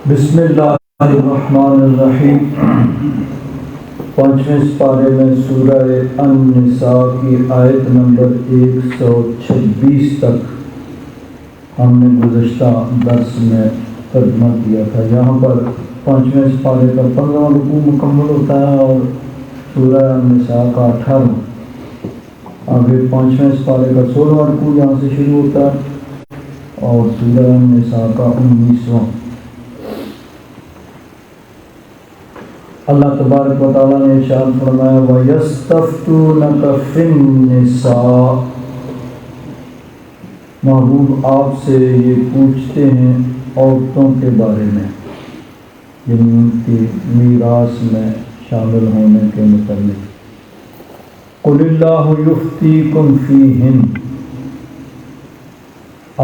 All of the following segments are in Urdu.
بسم اللہ الرحمن الرحیم۔ 5ویں پارے میں سورہ النساء کی آیت نمبر 126 تک ہم نے گزشتہ درس میں ترجمہ کیا تھا۔ یہاں پر 5ویں پارے کا 15واں رکوع مکمل ہوتا ہے اور سورہ النساء کا 18واں، آگے 5ویں پارے کا 16واں رکوع یہاں سے شروع ہوتا ہے اور سورہ النساء کا 19واں۔ اللہ تبارک و تعالیٰ نے ارشاد فرمایا وَيَسْتَفْتُونَكَ فِي النِّسَاءِ، محبوب آپ سے یہ پوچھتے ہیں عورتوں کے بارے میں، یعنی ان کی میراث میں شامل ہونے کے متعلق۔ قُلِ اللَّهُ يُفْتِيكُمْ فِيهِنَّ،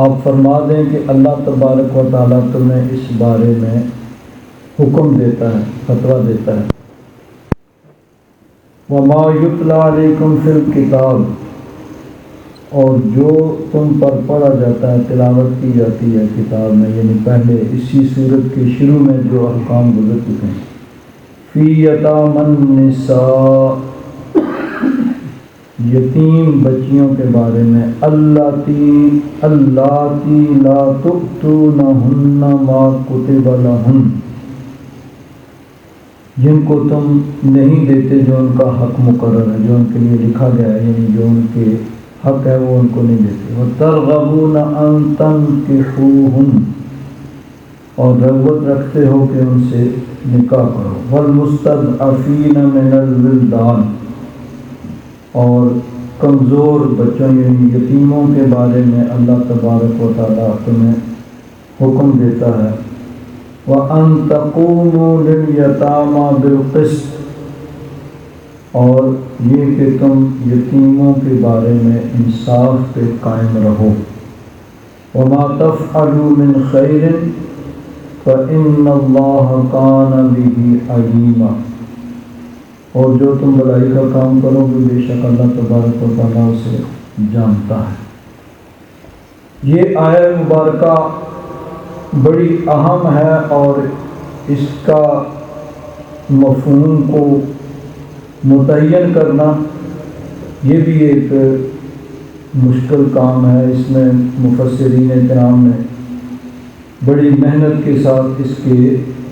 آپ فرما دیں کہ اللہ تبارک و تعالیٰ تمہیں اس بارے میں حکم دیتا ہے، فتویٰ دیتا ہے۔ وَمَا يُتْلَى عَلَيْكُمْ فِي الْكِتَابِ، اور جو تم پر پڑھا جاتا ہے، تلاوت کی جاتی ہے کتاب میں، یعنی پہلے اسی صورت کے شروع میں جو احکام گزر چکے ہیں۔ فِي يَتَامَى النِّسَاءِ، یتیم بچیوں کے بارے میں، اللاتی لا تؤتونہن ما کتب لہن، جن کو تم نہیں دیتے جو ان کا حق مقرر ہے، جو ان کے لیے لکھا گیا ہے، یعنی جو ان کے حق ہے وہ ان کو نہیں دیتے۔ وَتَرْغَبُونَ أَن تَنكِحُوهُنَّ، اور رغبت رکھتے ہو کہ ان سے نکاح کرو۔ وَالْمُسْتَضْعَفِينَ مِنَ الْوِلْدَانِ، اور کمزور بچوں یعنی یتیموں کے بارے میں اللہ تبارک و تعالیٰ تمہیں حکم دیتا ہے۔ وَأَن تَقُومُوا لِلْيَتَامَى بِالْقِسْطِ، اور یہ کہ تم یتیموں کے بارے میں انصاف پہ قائم رہو۔ وَمَا تَفْعَلُوا مِنْ خَيْرٍ فَإِنَّ اللَّهَ كَانَ بِهِ عَلِيمًا، اور جو تم بھلائی کا کام کرو گے بے شک اللہ تبارک و تعالیٰ اسے جانتا ہے۔ یہ آیت مبارکہ بڑی اہم ہے اور اس کا مفہوم کو متعین کرنا یہ بھی ایک مشکل کام ہے۔ اس میں مفسرین کرام نے بڑی محنت کے ساتھ اس کے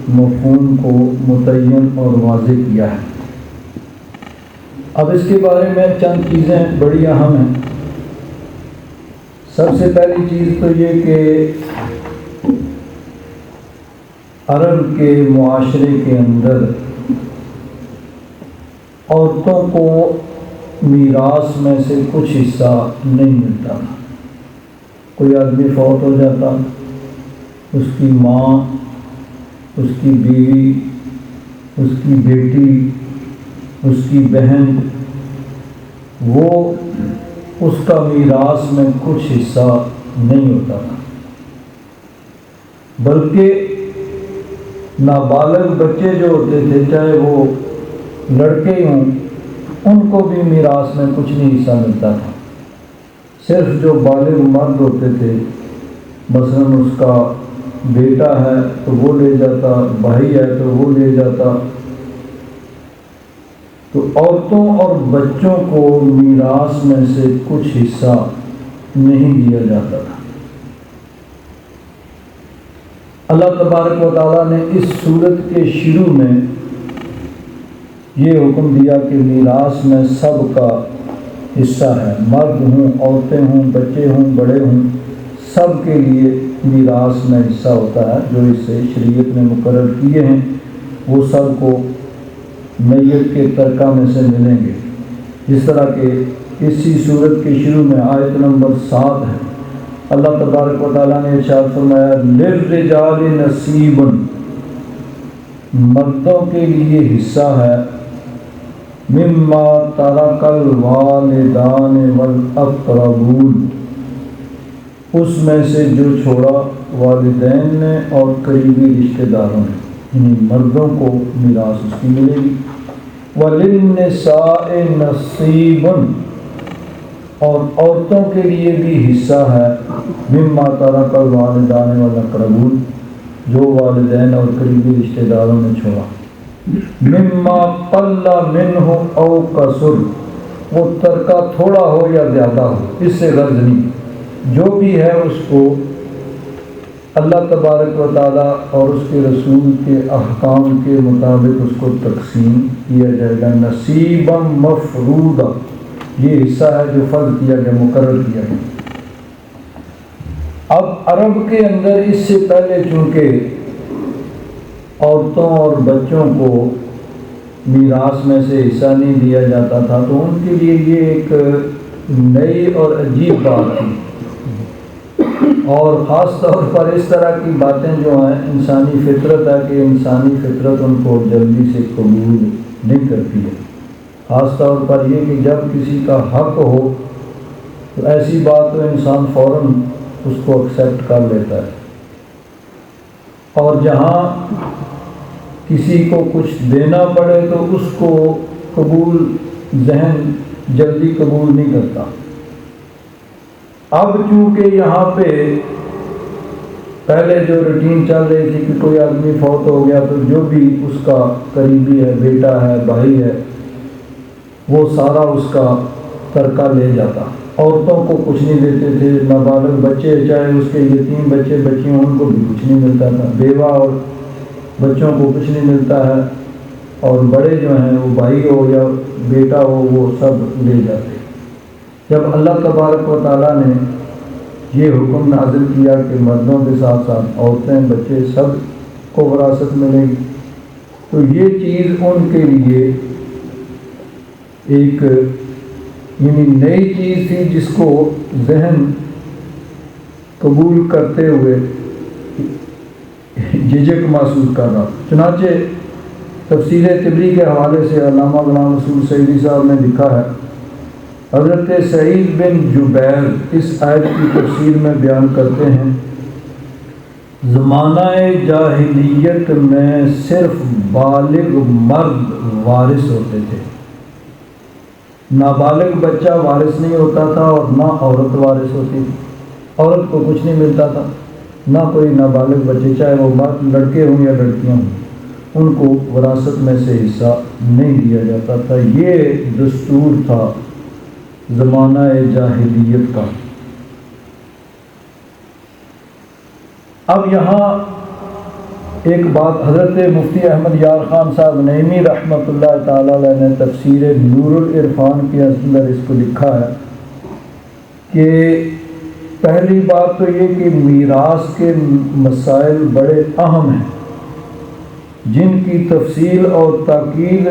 مفہوم کو متعین اور واضح کیا ہے۔ اب اس کے بارے میں چند چیزیں بڑی اہم ہیں۔ سب سے پہلی چیز تو یہ کہ عرب کے معاشرے کے اندر عورتوں کو میراث میں سے کچھ حصہ نہیں ملتا تھا۔ کوئی آدمی فوت ہو جاتا، اس کی ماں، اس کی بیوی، اس کی بیٹی، اس کی بہن، وہ اس کا میراث میں کچھ حصہ نہیں ہوتا تھا، بلکہ نابالغ بچے جو ہوتے تھے، چاہے وہ لڑکے ہوں، ان کو بھی میراث میں کچھ نہیں حصہ ملتا تھا۔ صرف جو بالغ مرد ہوتے تھے، مثلاً اس کا بیٹا ہے تو وہ لے جاتا، بھائی ہے تو وہ لے جاتا، تو عورتوں اور بچوں کو میراث میں سے کچھ حصہ نہیں دیا جاتا تھا۔ اللہ تبارک و تعالیٰ نے اس سورت کے شروع میں یہ حکم دیا کہ میراث میں سب کا حصہ ہے، مرد ہوں، عورتیں ہوں، بچے ہوں، بڑے ہوں، سب کے لیے میراث میں حصہ ہوتا ہے۔ جو اس سے شریعت نے مقرر کیے ہیں وہ سب کو میت کے ترکہ میں سے ملیں گے۔ جس طرح کہ اسی سورت کے شروع میں آیت نمبر 7 ہے، اللہ تبارک و تعالیٰ نے ارشاد فرمایا لِلرِّجَالِ نَصِیبٌ، مردوں کے لیے حصہ ہے، مِمَّا تَرَکَ الْوَالِدَانِ وَالْأَقْرَبُونَ، اس میں سے جو چھوڑا والدین نے اور قریبی رشتہ داروں نے، یعنی مردوں کو میراث اس کی ملے گی۔ وَلِلنِّسَاءِ نَصِیبٌ، اور عورتوں کے لیے بھی حصہ ہے، مِمَّا تَرَکَ الْوَالِدَانِ وَالْأَقْرَبُونَ، جو والدین اور قریبی رشتہ داروں نے چھوڑا۔ مما قل منہ او کثر، وہ ترکہ تھوڑا ہو یا زیادہ ہو، اس سے غرض نہیں، جو بھی ہے اس کو اللہ تبارک و تعالیٰ اور اس کے رسول کے احکام کے مطابق اس کو تقسیم کیا جائے گا، نصیبا مفروضا، یہ حصہ ہے جو فرض کیا گیا، مقرر کیا گیا۔ اب عرب کے اندر اس سے پہلے چونکہ عورتوں اور بچوں کو میراث میں سے حصہ نہیں دیا جاتا تھا، تو ان کے لیے یہ ایک نئی اور عجیب بات تھی، اور خاص طور پر اس طرح کی باتیں جو ہیں انسانی فطرت ہے کہ انسانی فطرت ان کو جلدی سے قبول نہیں کرتی ہے۔ خاص طور پر یہ کہ جب کسی کا حق ہو تو ایسی بات تو انسان فوراً اس کو ایکسیپٹ کر لیتا ہے، اور جہاں کسی کو کچھ دینا پڑے تو اس کو قبول ذہن جلدی قبول نہیں کرتا۔ اب چونکہ یہاں پہ پہلے جو روٹین چل رہی تھی کہ کوئی آدمی فوت ہو گیا تو جو بھی اس کا قریبی ہے، بیٹا ہے، بھائی ہے، وہ سارا اس کا ترکہ لے جاتا۔ عورتوں کو کچھ نہیں دیتے تھے، نابالغ بچے چاہے اس کے یتیم بچے بچیاں ان کو بھی کچھ نہیں ملتا تھا، بیوہ اور بچوں کو کچھ نہیں ملتا ہے، اور بڑے جو ہیں وہ بھائی ہو یا بیٹا ہو وہ سب لے جاتے۔ جب اللہ تبارک و تعالیٰ نے یہ حکم نازل کیا کہ مردوں کے ساتھ ساتھ عورتیں بچے سب کو وراثت ملے گی، تو یہ چیز ان کے لیے ایک یعنی نئی چیز تھی جس کو ذہن قبول کرتے ہوئے جھجک محسوس کر رہا۔ چنانچہ تفسیر طبری کے حوالے سے علامہ غلام رسول سعیدی صاحب نے لکھا ہے، حضرت سعید بن جبیر اس آیت کی تفسیر میں بیان کرتے ہیں، زمانہ جاہلیت میں صرف بالغ مرد وارث ہوتے تھے، نابالغ بچہ وارث نہیں ہوتا تھا اور نہ عورت وارث ہوتی تھی، عورت کو کچھ نہیں ملتا تھا، نہ کوئی نابالغ بچے چاہے وہ مرد لڑکے ہوں یا لڑکیاں ہوں ان کو وراثت میں سے حصہ نہیں دیا جاتا تھا۔ یہ دستور تھا زمانہ جاہلیت کا۔ اب یہاں ایک بات حضرت مفتی احمد یار خان صاحب نعیمی رحمۃ اللہ تعالی علیہ نے تفسیر نور العرفان کے اندر اس کو لکھا ہے کہ پہلی بات تو یہ کہ میراث کے مسائل بڑے اہم ہیں جن کی تفصیل اور تاکید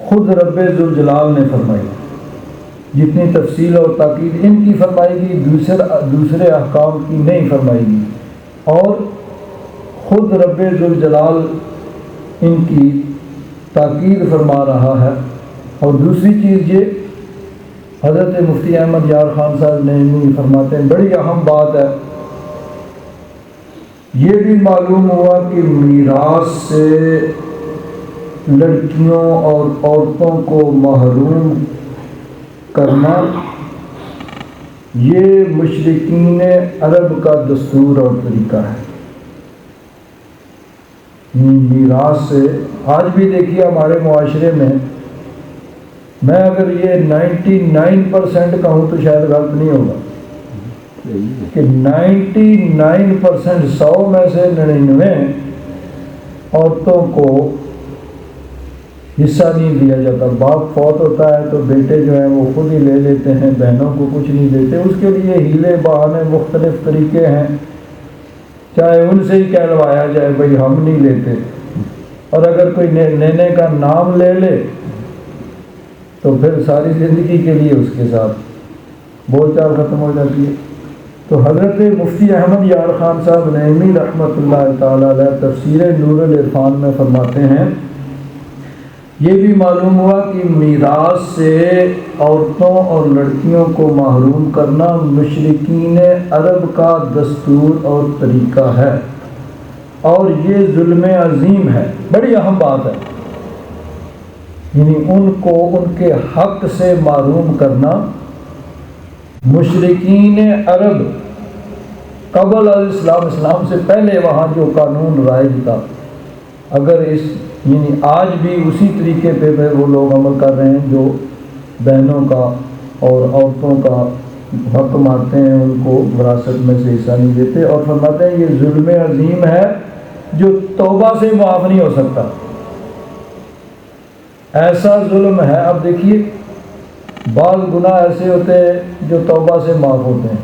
خود رب ذوالجلال نے فرمائی، جتنی تفصیل اور تاکید ان کی فرمائی گی دوسرے احکام کی نہیں فرمائی گی، اور خود رب ذوالجلال ان کی تاکید فرما رہا ہے۔ اور دوسری چیز یہ حضرت مفتی احمد یار خان صاحب نے فرماتے ہیں بڑی اہم بات ہے، یہ بھی معلوم ہوا کہ میراث سے لڑکیوں اور عورتوں کو محروم کرنا یہ مشرکین عرب کا دستور اور طریقہ ہے۔ میراث سے آج بھی دیکھیے ہمارے معاشرے میں، میں اگر یہ 99% کہوں تو شاید غلط نہیں ہوگا کہ 99% 100 میں سے 99 عورتوں کو حصہ نہیں دیا جاتا۔ باپ فوت ہوتا ہے تو بیٹے جو ہیں وہ خود ہی لے لیتے ہیں، بہنوں کو کچھ نہیں دیتے۔ اس کے لیے ہیلے بہانے مختلف طریقے ہیں، چاہے ان سے ہی کہلوایا جائے بھائی ہم نہیں لیتے، اور اگر کوئی لینے کا نام لے لے تو پھر ساری زندگی کے لیے اس کے ساتھ بول چال ختم ہو جاتی ہے۔ تو حضرت مفتی احمد یار خان صاحب نعیمی رحمۃ اللہ تعالی علیہ تفسیر نور العرفان میں فرماتے ہیں، یہ بھی معلوم ہوا کہ میراث سے عورتوں اور لڑکیوں کو محروم کرنا مشرکین عرب کا دستور اور طریقہ ہے، اور یہ ظلم عظیم ہے، بڑی اہم بات ہے، یعنی ان کو ان کے حق سے محروم کرنا مشرکین عرب قبل الاسلام، اسلام سے پہلے وہاں جو قانون رائج تھا، اگر یعنی آج بھی اسی طریقے پہ وہ لوگ عمل کر رہے ہیں جو بہنوں کا اور عورتوں کا حق مارتے ہیں، ان کو وراثت میں سے حصہ نہیں دیتے، اور فرماتے ہیں یہ ظلم عظیم ہے جو توبہ سے معاف نہیں ہو سکتا۔ ایسا ظلم ہے۔ اب دیکھیے بعض گناہ ایسے ہوتے ہیں جو توبہ سے معاف ہوتے ہیں،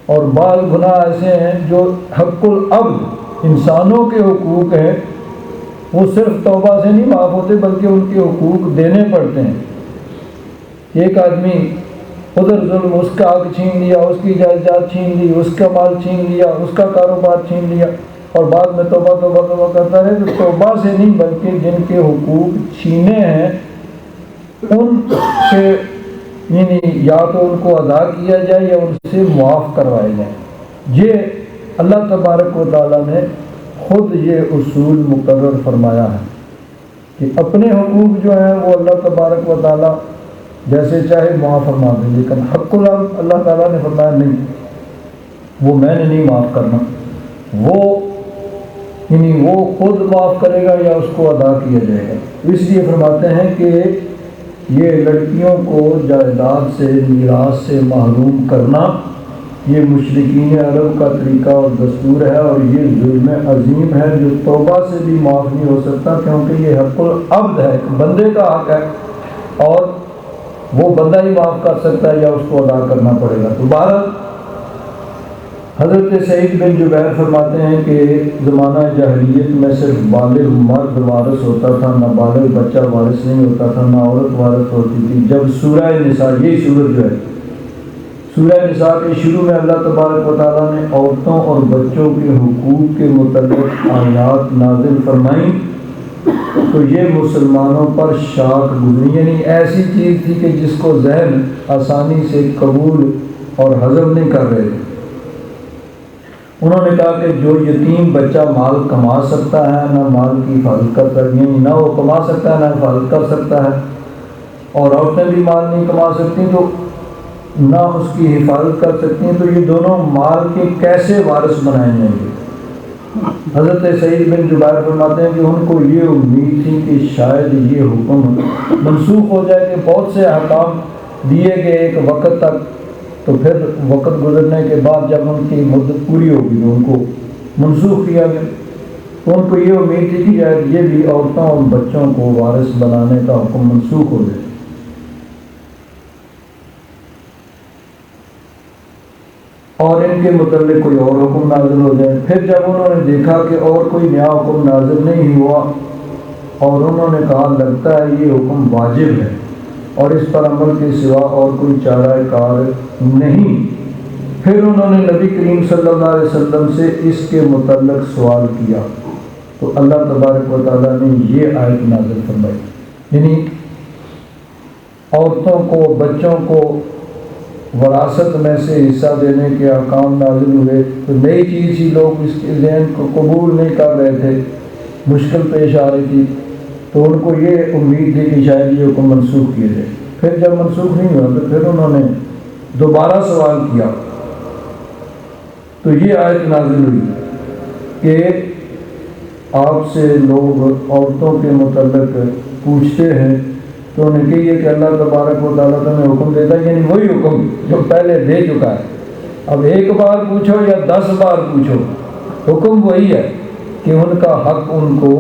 اور بعض گناہ ایسے ہیں جو حق العبد انسانوں کے حقوق ہیں، وہ صرف توبہ سے نہیں معاف ہوتے بلکہ ان کے حقوق دینے پڑتے ہیں۔ ایک آدمی ادھر ظلم، اس کا حق چھین لیا، اس کی جائیداد چھین لی، اس کا مال چھین لیا، اس کا کاروبار چھین لیا، اور بعد میں توبہ کرتا رہے، تو توبہ سے نہیں بلکہ جن کے حقوق چھینے ہیں ان سے یعنی یا تو ان کو ادا کیا جائے یا ان سے معاف کروائے جائیں۔ یہ اللہ تبارک و تعالیٰ نے خود یہ اصول مقرر فرمایا ہے کہ اپنے حقوق جو ہیں وہ اللہ تبارک و تعالیٰ جیسے چاہے معاف فرما دیں، لیکن حق العبد اللہ تعالیٰ نے فرمایا نہیں، وہ میں نے نہیں معاف کرنا، وہ خود معاف کرے گا یا اس کو ادا کیا جائے گا۔ اس لیے فرماتے ہیں کہ یہ لڑکیوں کو جائیداد سے، میراث سے محروم کرنا یہ مشرکین عرب کا طریقہ اور دستور ہے، اور یہ ظلم عظیم ہے جو توبہ سے بھی معاف نہیں ہو سکتا، کیونکہ یہ حق العبد ہے، ایک بندے کا حق ہے، اور وہ بندہ ہی معاف کر سکتا ہے یا اس کو ادا کرنا پڑے گا۔ تو بہرحال حضرت سعید بن جبیر فرماتے ہیں کہ زمانہ جاہلیت میں صرف بالغ مرد وارث ہوتا تھا، نہ بالغ بچہ وارث نہیں ہوتا تھا، نہ عورت وارث ہوتی تھی۔ جب سورہ نساء، یہی سورت جو ہے سورہ نساء کے شروع میں اللہ تبارک و تعالیٰ نے عورتوں اور بچوں کے حقوق کے متعلق آیات نازل فرمائیں تو یہ مسلمانوں پر شاک گزری، یعنی ایسی چیز تھی کہ جس کو ذہن آسانی سے قبول اور ہضم نہیں کر رہے تھے۔ انہوں نے کہا کہ جو یتیم بچہ مال کما سکتا ہے نہ مال کی حفاظت کر سکتا، یعنی نہ وہ کما سکتا ہے نہ حفاظت کر سکتا ہے، اور عورتیں بھی مال نہیں کما سکتی تو نہ اس کی حفاظت کر سکتی ہیں، تو یہ دونوں مال کے کیسے وارث بنائے جائیں گے؟ حضرت سعید بن جبیر فرماتے ہیں کہ ان کو یہ امید تھی کہ شاید یہ حکم منسوخ ہو جائے کہ بہت سے احکام دیے گئے ایک وقت تک، تو پھر وقت گزرنے کے بعد جب ان کی مدت پوری ہوگی تو ان کو منسوخ کیا گیا۔ تو ان کو یہ امید تھی کہ شاید یہ بھی عورتوں اور بچوں کو وارث بنانے کا حکم منسوخ ہو جائے، اور ان کے متعلق کوئی اور حکم نازل ہو جائے۔ پھر جب انہوں نے دیکھا کہ اور کوئی نیا حکم نازل نہیں ہوا، اور انہوں نے کہا لگتا ہے یہ حکم واجب ہے اور اس پر عمل کے سوا اور کوئی چارہ کار نہیں، پھر انہوں نے نبی کریم صلی اللہ علیہ وسلم سے اس کے متعلق سوال کیا، تو اللہ تبارک و تعالیٰ نے یہ آیت نازل فرمائی، یعنی عورتوں کو، بچوں کو وراثت میں سے حصہ دینے کے احکام نازل ہوئے، تو نئی چیز ہی لوگ اس کے ذہن کو قبول نہیں کر رہے تھے، مشکل پیش آ رہی تھی، تو ان کو یہ امید تھی کہ شاید یہ حکم منسوخ کیا جائے۔ پھر جب منسوخ نہیں ہوا تو پھر انہوں نے دوبارہ سوال کیا، تو یہ آیت نازل ہوئی کہ آپ سے لوگ عورتوں کے متعلق پوچھتے ہیں، تو انہیں کہیے کہ اللہ تبارک و تعالیٰ تمہیں حکم دیتا ہے، یعنی وہی حکم جو پہلے دے چکا ہے، اب ایک بار پوچھو یا 10 بار پوچھو، حکم وہی ہے کہ ان کا حق ان کو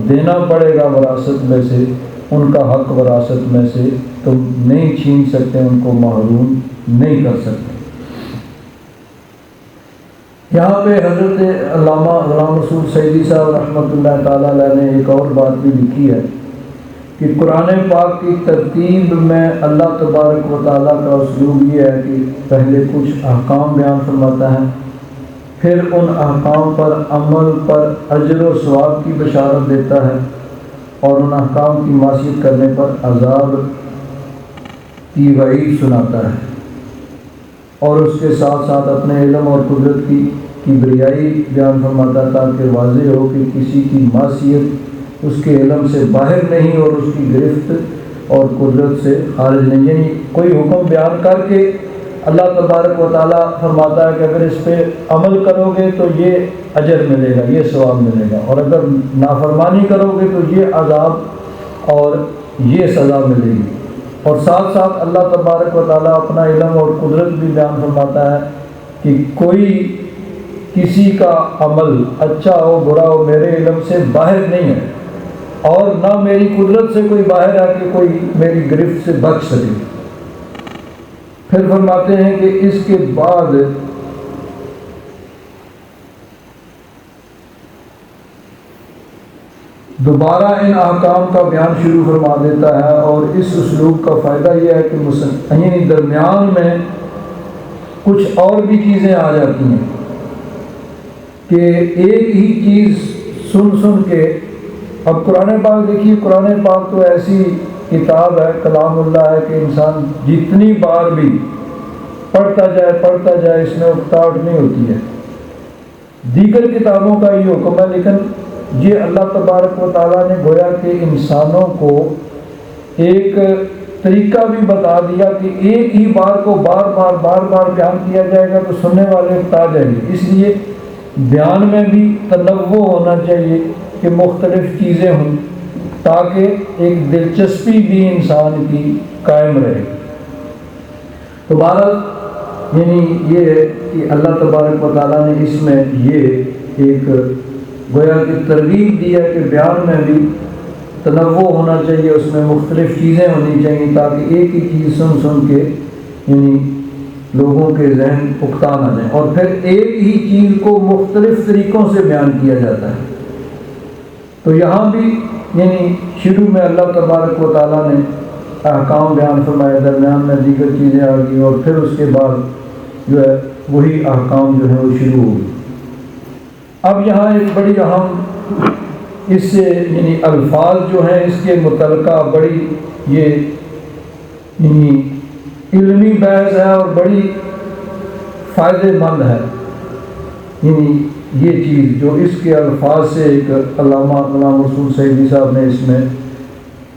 دینا پڑے گا وراثت میں سے، ان کا حق وراثت میں سے تم نہیں چھین سکتے، ان کو محروم نہیں کر سکتے۔ یہاں پہ حضرت علامہ غلام رسول سعیدی صاحب رحمۃ اللہ تعالیٰ علیہ نے ایک اور بات بھی لکھی ہے کہ قرآن پاک کی ترتیب میں اللہ تبارک و تعالیٰ کا اسلوب یہ ہے کہ پہلے کچھ احکام بیان فرماتا ہے، پھر ان احکام پر عمل پر اجر و ثواب کی بشارت دیتا ہے، اور ان احکام کی معصیت کرنے پر عذاب کی وعید سناتا ہے، اور اس کے ساتھ ساتھ اپنے علم اور قدرت کی بریائی بیان فرماتا ہے تاکہ واضح ہو کہ کسی کی معصیت اس کے علم سے باہر نہیں اور اس کی گرفت اور قدرت سے خارج نہیں، یعنی کوئی حکم بیان کر کے اللہ تبارک و تعالیٰ فرماتا ہے کہ اگر اس پہ عمل کرو گے تو یہ اجر ملے گا، یہ ثواب ملے گا، اور اگر نافرمانی کرو گے تو یہ عذاب اور یہ سزا ملے گی۔ اور ساتھ ساتھ اللہ تبارک و تعالیٰ اپنا علم اور قدرت بھی بیان فرماتا ہے کہ کوئی کسی کا عمل اچھا ہو برا ہو میرے علم سے باہر نہیں ہے، اور نہ میری قدرت سے کوئی باہر ہے کہ کوئی میری گرفت سے بچ سکے۔ پھر فرماتے ہیں کہ اس کے بعد دوبارہ ان احکام کا بیان شروع فرما دیتا ہے، اور اس اسلوب کا فائدہ یہ ہے کہ یعنی درمیان میں کچھ اور بھی چیزیں آ جاتی ہیں کہ ایک ہی چیز سن کے، اب قرآن پاک دیکھیے، قرآن پاک تو ایسی کتاب ہے، کلام اللہ ہے کہ انسان جتنی بار بھی پڑھتا جائے اس میں اکتاہٹ نہیں ہوتی ہے۔ دیگر کتابوں کا یہ حکم ہے، لیکن یہ اللہ تبارک و تعالیٰ نے گویا کہ انسانوں کو ایک طریقہ بھی بتا دیا کہ ایک ہی بار کو بار بار بیان کیا جائے گا تو سننے والے اکتا جائیں گے، اس لیے بیان میں بھی تنوع ہونا چاہیے کہ مختلف چیزیں ہوں تاکہ ایک دلچسپی بھی انسان کی قائم رہے۔ تو بہرحال یعنی یہ ہے کہ اللہ تبارک و تعالیٰ نے اس میں یہ ایک گویا کہ ترغیب دی ہے کہ بیان میں بھی تنوع ہونا چاہیے، اس میں مختلف چیزیں ہونی چاہیے تاکہ ایک ہی چیز سن کے یعنی لوگوں کے ذہن اکتا نہ جائیں، اور پھر ایک ہی چیز کو مختلف طریقوں سے بیان کیا جاتا ہے۔ تو یہاں بھی یعنی شروع میں اللہ تبارک و تعالیٰ نے احکام بیان فرمائے، درمیان میں دیگر چیزیں آ گئی، اور پھر اس کے بعد جو ہے وہی احکام جو ہیں وہ شروع ہو گئی۔ اب یہاں ایک بڑی اہم اس سے یعنی الفاظ جو ہیں اس کے متعلقہ بڑی یہ یعنی علمی بحث ہے اور بڑی فائدہ مند ہے، یعنی یہ چیز جو اس کے الفاظ سے ایک علامہ غلام رسول سعیدی صاحب نے اس میں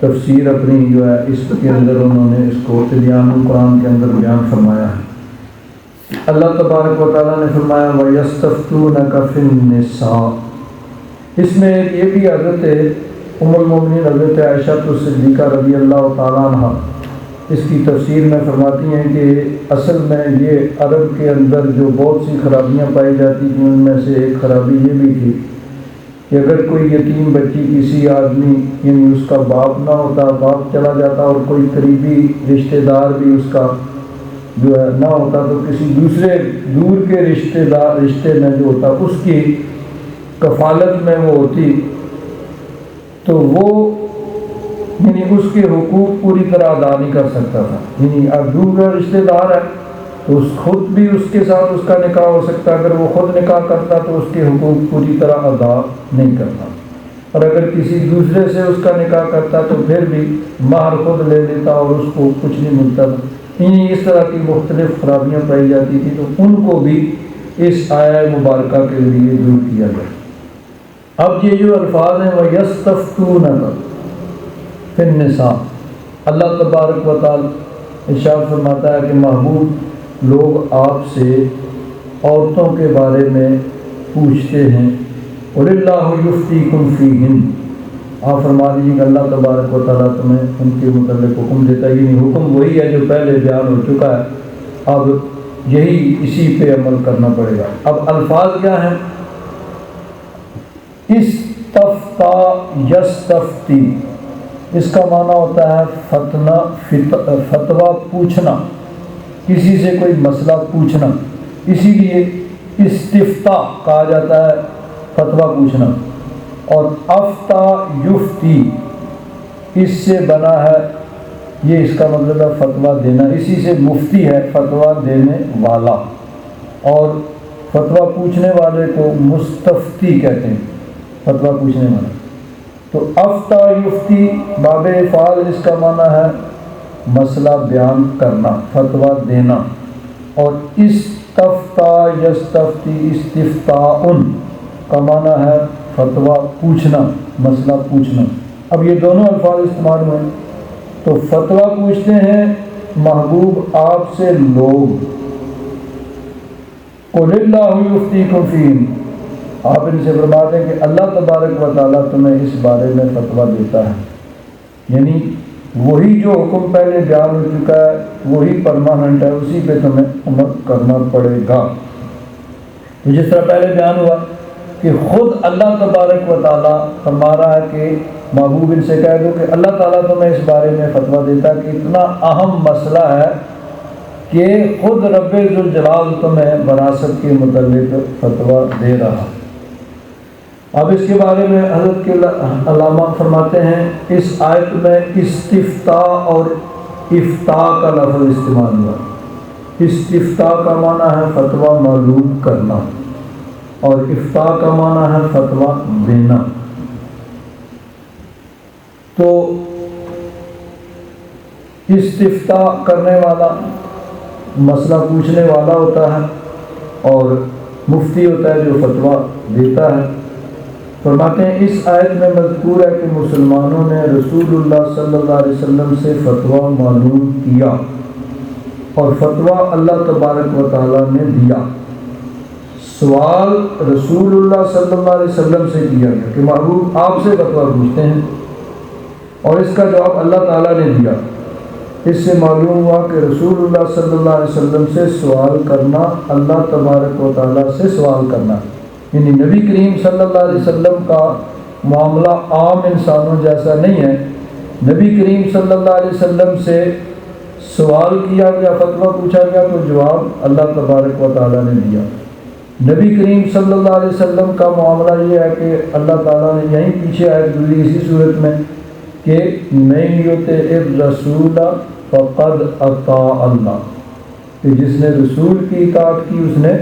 تفسیر اپنی جو ہے اس کے اندر انہوں نے اس کو تبیان القرآن کے اندر بیان فرمایا ہے۔ اللہ تبارک و تعالیٰ نے فرمایا وَيَسْتَفْتُونَكَ فِي النِّسَاءِ، اس میں یہ بھی حضرت ام المومنین حضرت عائشہ صدیقہ رضی اللہ تعالیٰ عنہ اس کی تفسیر میں فرماتی ہیں کہ اصل میں یہ عرب کے اندر جو بہت سی خرابیاں پائی جاتی تھیں ان میں سے ایک خرابی یہ بھی تھی کہ اگر کوئی یتیم بچی کسی آدمی یعنی اس کا باپ نہ ہوتا، باپ چلا جاتا اور کوئی قریبی رشتہ دار بھی اس کا جو ہے نہ ہوتا تو کسی دوسرے دور کے رشتے میں جو ہوتا اس کی کفالت میں وہ ہوتی تو وہ یعنی اس کے حقوق پوری طرح ادا نہیں کر سکتا تھا، یعنی اب دوسرا رشتہ دار ہے تو اس خود بھی اس کے ساتھ اس کا نکاح ہو سکتا، اگر وہ خود نکاح کرتا تو اس کے حقوق پوری طرح ادا نہیں کرتا، اور اگر کسی دوسرے سے اس کا نکاح کرتا تو پھر بھی مہر خود لے لیتا اور اس کو کچھ نہیں ملتا تھا، یعنی اس طرح کی مختلف خرابیاں پائی جاتی تھی، تو ان کو بھی اس آیہ مبارکہ کے ذریعے دور کیا گیا۔ اب یہ جو الفاظ ہیں وَيَسْتَفْتُونَكَ فِي النِّسَاءِ، اللہ تبارک و تعالی ارشاد فرماتا ہے کہ محبوب لوگ آپ سے عورتوں کے بارے میں پوچھتے ہیں، وَلِلَّهُ يُفْتِيكُمْ فِيهِنَّ، آپ فرما دیجیے کہ اللہ تبارک و تعالیٰ تمہیں ان کے متعلق حکم دیتا ہے، یعنی حکم وہی ہے جو پہلے بیان ہو چکا ہے، اب یہی اسی پہ عمل کرنا پڑے گا۔ اب الفاظ کیا ہیں؟ استفتا یستفتی، اس کا معنی ہوتا ہے فتویٰ پوچھنا، کسی سے کوئی مسئلہ پوچھنا، اسی لیے استفتا کہا جاتا ہے فتویٰ پوچھنا، اور افتا یفتی اس سے بنا ہے، یہ اس کا مطلب ہے فتویٰ دینا، اسی سے مفتی ہے فتویٰ دینے والا، اور فتویٰ پوچھنے والے کو مستفتی کہتے ہیں، فتویٰ پوچھنے والا۔ تو افتا یفتی باب فعال اس کا معنی ہے مسئلہ بیان کرنا، فتویٰ دینا، اور استفتا یستفتی استفتاء کا معنی ہے فتویٰ پوچھنا، مسئلہ پوچھنا۔ اب یہ دونوں الفاظ استعمال ہوئے، تو فتویٰ پوچھتے ہیں محبوب آپ سے لوگ، قل اللہ یفتیکم فیہن، آپ ان سے فرما دیں کہ اللہ تبارک و تعالیٰ تمہیں اس بارے میں فتویٰ دیتا ہے، یعنی وہی جو حکم پہلے بیان ہو چکا ہے وہی پرماننٹ ہے، اسی پہ تمہیں عمل کرنا پڑے گا۔ تو جس طرح پہلے بیان ہوا کہ خود اللہ تبارک و تعالیٰ فرما رہا ہے کہ محبوب ان سے کہہ دو کہ اللہ تعالیٰ تمہیں اس بارے میں فتویٰ دیتا ہے کہ اتنا اہم مسئلہ ہے کہ خود رب ذوالجلال تمہیں وراثت کے متعلق فتویٰ دے رہا۔ اب اس کے بارے میں حضرت کے علامہ فرماتے ہیں اس آیت میں استفتاء اور افتاء کا لفظ استعمال ہوا۔ استفتاء کا معنی ہے فتویٰ معلوم کرنا اور افتاء کا معنی ہے فتویٰ دینا۔ تو استفتاء کرنے والا مسئلہ پوچھنے والا ہوتا ہے اور مفتی ہوتا ہے جو فتویٰ دیتا ہے۔ فرماتے ہیں اس آیت میں مذکور ہے کہ مسلمانوں نے رسول اللہ صلی اللہ علیہ وسلم سے فتویٰ معلوم کیا اور فتویٰ اللہ تبارک و تعالیٰ نے دیا۔ سوال رسول اللہ صلی اللہ علیہ وسلم سے کیا گیا کہ محبوب آپ سے فتویٰ پوچھتے ہیں، اور اس کا جواب اللہ تعالیٰ نے دیا۔ اس سے معلوم ہوا کہ رسول اللہ صلی اللہ علیہ وسلم سے سوال کرنا اللہ تبارک و تعالیٰ سے سوال کرنا، یعنی نبی کریم صلی اللہ علیہ وسلم کا معاملہ عام انسانوں جیسا نہیں ہے۔ نبی کریم صلی اللہ علیہ وسلم سے سوال کیا گیا، فتویٰ پوچھا گیا تو جواب اللہ تبارک و تعالیٰ نے دیا۔ نبی کریم صلی اللہ علیہ وسلم کا معاملہ یہ ہے کہ اللہ تعالیٰ نے یہیں پیچھے آیت گزری اسی صورت میں کہ من یطع الرسول فقد اطاع اللہ، کہ جس نے رسول کی اطاعت کی اس نے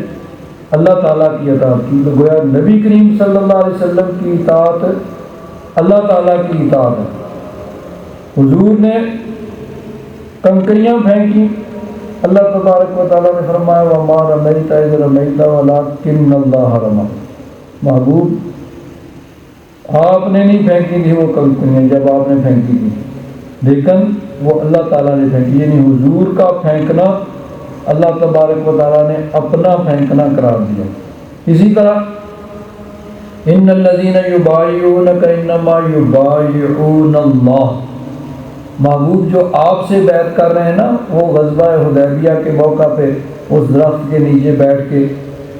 اللہ تعالیٰ کی اطاعت کی۔ تو گویا نبی کریم صلی اللہ علیہ وسلم کی اطاعت اللہ تعالیٰ کی اطاعت ہے۔ حضور نے کنکریاں پھینکی، اللہ تبارک و تعالیٰ نے فرمایا وَمَا رَمَيْتَ إِذْ رَمَيْتَ وَلَكِنَّ اللَّهَ رَمَى، محبوب آپ نے نہیں پھینکی تھی وہ کنکریاں جب آپ نے پھینکی تھی، لیکن وہ اللہ تعالیٰ نے پھینکی، یعنی حضور کا پھینکنا اللہ تبارک و تعالیٰ نے اپنا پھینکنا قرار دیا۔ اسی طرح ان الذین یبایعونک انما یبایعون اللہ، محبوب جو آپ سے بیعت کر رہے ہیں نا وہ غزوہ حدیبیہ کے موقع پہ اس درخت کے نیچے بیٹھ کے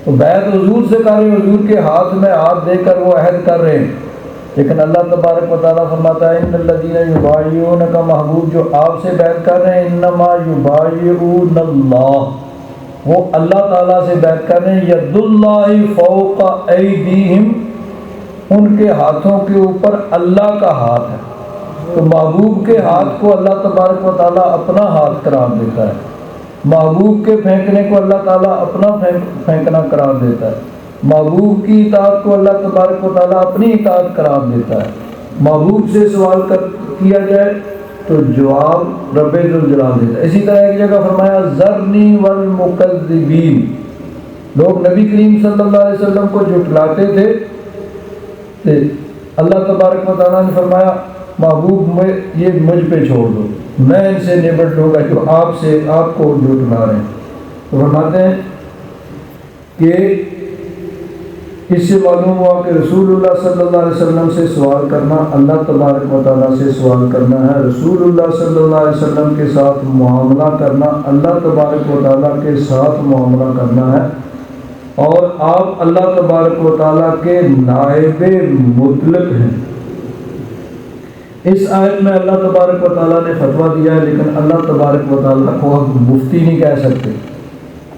تو بیعت حضور سے کر رہے ہیں، حضور کے ہاتھ میں ہاتھ دے کر وہ عہد کر رہے ہیں، لیکن اللہ تبارک و تعالیٰ فرماتا ہے ان الذین یبایعونک، محبوب جو آپ سے بیعت کر رہے ہیں انما یبایعون اللہ، وہ اللہ تعالیٰ سے بیعت کر رہے ہیں، ید اللہ فوق ایدیہم، ان کے ہاتھوں کے اوپر اللہ کا ہاتھ ہے۔ تو محبوب کے ہاتھ کو اللہ تبارک و تعالیٰ اپنا ہاتھ قرار دیتا ہے، محبوب کے پھینکنے کو اللہ تعالیٰ اپنا پھینکنا قرار دیتا ہے، محبوب کی اطاعت کو اللہ تبارک و تعالیٰ اپنی اطاعت قرار دیتا ہے۔ محبوب سے سوال کیا جائے تو جواب رب ذوالجلال دیتا ہے۔ اسی طرح ایک جگہ فرمایا ذرنی والمکذبین، لوگ نبی کریم صلی اللہ علیہ وسلم کو جھٹلاتے تھے تو اللہ تبارک و تعالیٰ نے فرمایا محبوب میں یہ مجھ پہ چھوڑ دو، میں ان سے نبٹ لوں گا جو آپ کو جھٹلا رہے ہیں۔ تو فرماتے ہیں کہ اس سے معلوم ہوا کہ رسول اللہ صلی اللہ علیہ وسلم سے سوال کرنا اللہ تبارک و تعالیٰ سے سوال کرنا ہے، رسول اللہ صلی اللہ علیہ وسلم کے ساتھ معاملہ کرنا اللہ تبارک و تعالیٰ کے ساتھ معاملہ کرنا ہے، اور آپ اللہ تبارک و تعالیٰ کے نائب مطلق ہیں۔ اس آیت میں اللہ تبارک و تعالیٰ نے فتویٰ دیا ہے، لیکن اللہ تبارک و تعالیٰ کو ہم مفتی نہیں کہہ سکتے۔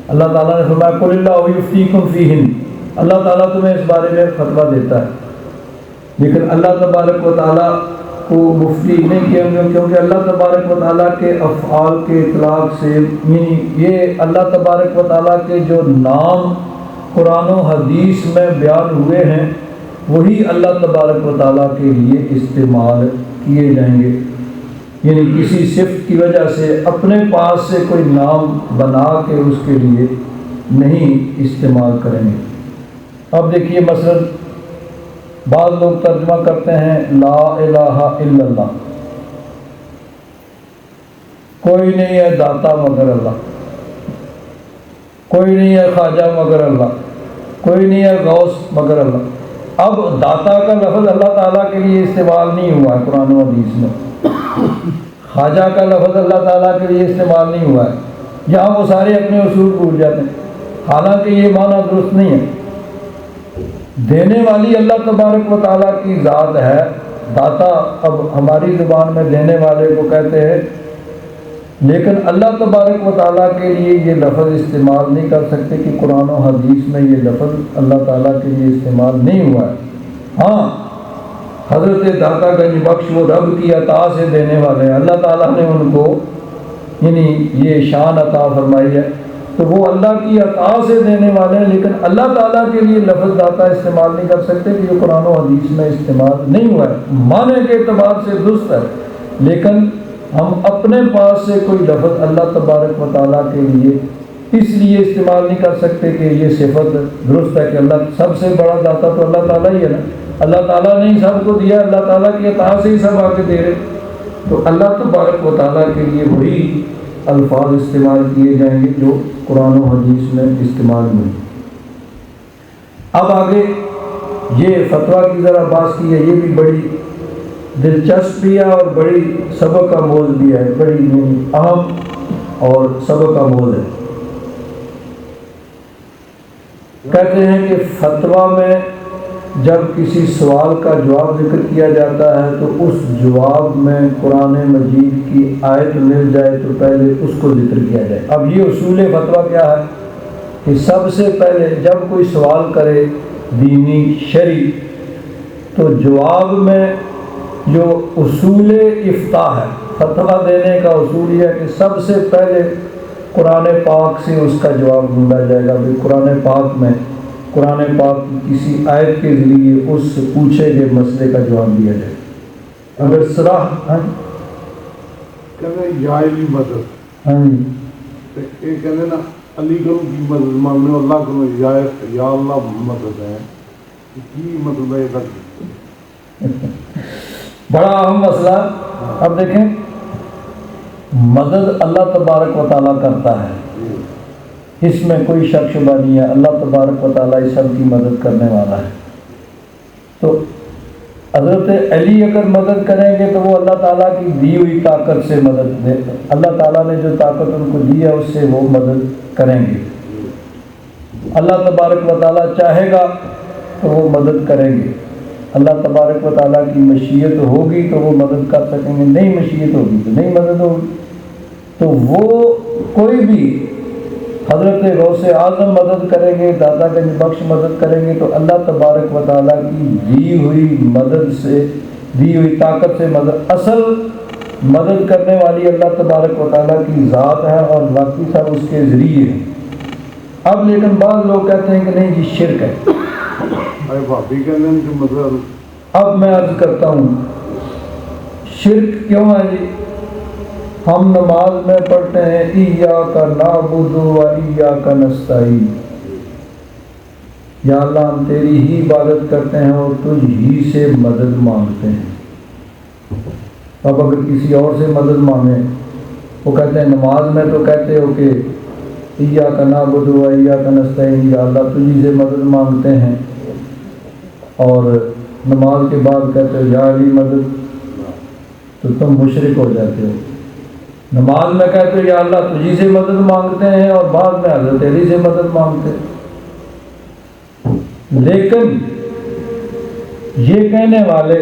اللہ تعالیٰ نے فرمایا قل اللہ یفتیکم فیہن، اللہ تعالیٰ تمہیں اس بارے میں فتویٰ دیتا ہے، لیکن اللہ تبارک و تعالیٰ کو مفتی نہیں کہیں گے، کیونکہ اللہ تبارک و تعالیٰ کے افعال کے اطلاق سے، یعنی یہ اللہ تبارک و تعالیٰ کے جو نام قرآن و حدیث میں بیان ہوئے ہیں وہی اللہ تبارک و تعالیٰ کے لیے استعمال کیے جائیں گے، یعنی کسی صفت کی وجہ سے اپنے پاس سے کوئی نام بنا کے اس کے لیے نہیں استعمال کریں گے۔ اب دیکھیے مثلا بعض لوگ ترجمہ کرتے ہیں لا الہ الا اللہ، کوئی نہیں ہے داتا مگر اللہ، کوئی نہیں ہے خواجہ مگر اللہ، کوئی نہیں ہے غوث مگر اللہ۔ اب داتا کا لفظ اللہ تعالیٰ کے لیے استعمال نہیں ہوا ہے قرآن و حدیث میں، خواجہ کا لفظ اللہ تعالیٰ کے لیے استعمال نہیں ہوا ہے، یہاں وہ سارے اپنے اصول بھول جاتے ہیں، حالانکہ یہ معنی درست نہیں ہے۔ دینے والی اللہ تبارک و تعالیٰ کی ذات ہے، داتا اب ہماری زبان میں دینے والے کو کہتے ہیں، لیکن اللہ تبارک و تعالیٰ کے لیے یہ لفظ استعمال نہیں کر سکتے کہ قرآن و حدیث میں یہ لفظ اللہ تعالیٰ کے لیے استعمال نہیں ہوا ہے۔ ہاں حضرت داتا گنج بخش وہ رب کی عطا سے دینے والے ہیں، اللہ تعالیٰ نے ان کو یعنی یہ شان عطا فرمائی ہے، تو وہ اللہ کی عطا سے دینے والے ہیں، لیکن اللہ تعالیٰ کے لیے لفظ داتا استعمال نہیں کر سکتے کہ یہ قرآن و حدیث میں استعمال نہیں ہوا ہے۔ معنی کے اعتبار سے درست ہے، لیکن ہم اپنے پاس سے کوئی لفظ اللہ تبارک و تعالیٰ کے لیے اس لیے استعمال نہیں کر سکتے کہ یہ صفت درست ہے کہ اللہ سب سے بڑا داتا تو اللہ تعالیٰ ہی ہے نا، اللہ تعالیٰ نے ہی سب کو دیا، اللہ تعالیٰ کی عطا سے ہی سب آگے دے رہے، تو اللہ تبارک و تعالیٰ کے لیے وہی الفاظ استعمال کیے جائیں گے جو قرآن و حدیث میں استعمال ہوئے۔ اب آگے یہ فتویٰ کی ذرا بات کی ہے، یہ بھی بڑی دلچسپ بھی ہے اور بڑی سبق کا موضوع بھی ہے، بڑی اہم اور سبق کا موضوع ہے۔ کہتے ہیں کہ فتویٰ میں جب کسی سوال کا جواب ذکر کیا جاتا ہے تو اس جواب میں قرآن مجید کی آیت مل جائے تو پہلے اس کو ذکر کیا جائے۔ اب یہ اصول فتویٰ کیا ہے کہ سب سے پہلے جب کوئی سوال کرے دینی شرعی تو جواب میں جو اصول افتاء ہے، فتویٰ دینے کا اصول یہ ہے کہ سب سے پہلے قرآن پاک سے اس کا جواب ڈھونڈا جائے گا، کہ قرآن پاک میں قرآن پاک کی کسی آیت کے ذریعے اس سے پوچھے گئے مسئلے کا جواب دیا جائے۔ اگر صراح جائلی مدد یہ کہتے نا علی گڑھ کی مدد مانگنے اللہ کو یا اللہ مدد ہے کی مدد ہے، بڑا اہم مسئلہ۔ اب دیکھیں مدد اللہ تبارک و تعالیٰ کرتا ہے، اس میں کوئی شک شبہ نہیں ہے، اللہ تبارک و تعالیٰ اس سب کی مدد کرنے والا ہے۔ تو حضرت علی اگر مدد کریں گے تو وہ اللہ تعالیٰ کی دی ہوئی طاقت سے مدد دے، اللہ تعالیٰ نے جو طاقت ان کو دی ہے اس سے وہ مدد کریں گے۔ اللہ تبارک و تعالیٰ چاہے گا تو وہ مدد کریں گے، اللہ تبارک و تعالیٰ کی مشیت ہوگی تو وہ مدد کر سکیں گے، نہیں مشیت ہوگی تو نہیں مدد ہوگی۔ تو وہ کوئی بھی حضرت غوث اعظم مدد کریں گے، داتا گنج بخش مدد کریں گے تو اللہ تبارک و تعالیٰ کی دی ہوئی مدد سے، دی ہوئی طاقت سے مدد، اصل مدد کرنے والی اللہ تبارک و تعالیٰ کی ذات ہے اور باقی سب اس کے ذریعے ہیں۔ اب لیکن بعض لوگ کہتے ہیں کہ نہیں جی شرک ہے۔ اب میں عرض کرتا ہوں شرک کیوں ہے جی؟ ہم نماز میں پڑھتے ہیں ایاک نعبد و ایاک نستعین، یا اللہ ہم تیری ہی عبادت کرتے ہیں اور تجھ ہی سے مدد مانگتے ہیں۔ اب اگر کسی اور سے مدد مانگیں، وہ کہتے ہیں نماز میں تو کہتے ہو کہ ایاک نعبد و ایاک نستعین، یا اللہ تجھ ہی سے مدد مانگتے ہیں، اور نماز کے بعد کہتے ہو یا علی مدد، تو تم مشرک ہو جاتے ہو۔ نماز میں کہتے ہو یا اللہ تجھی سے مدد مانگتے ہیں اور بعد میں حضرت علی سے مدد مانگتے ہیں۔ لیکن یہ کہنے والے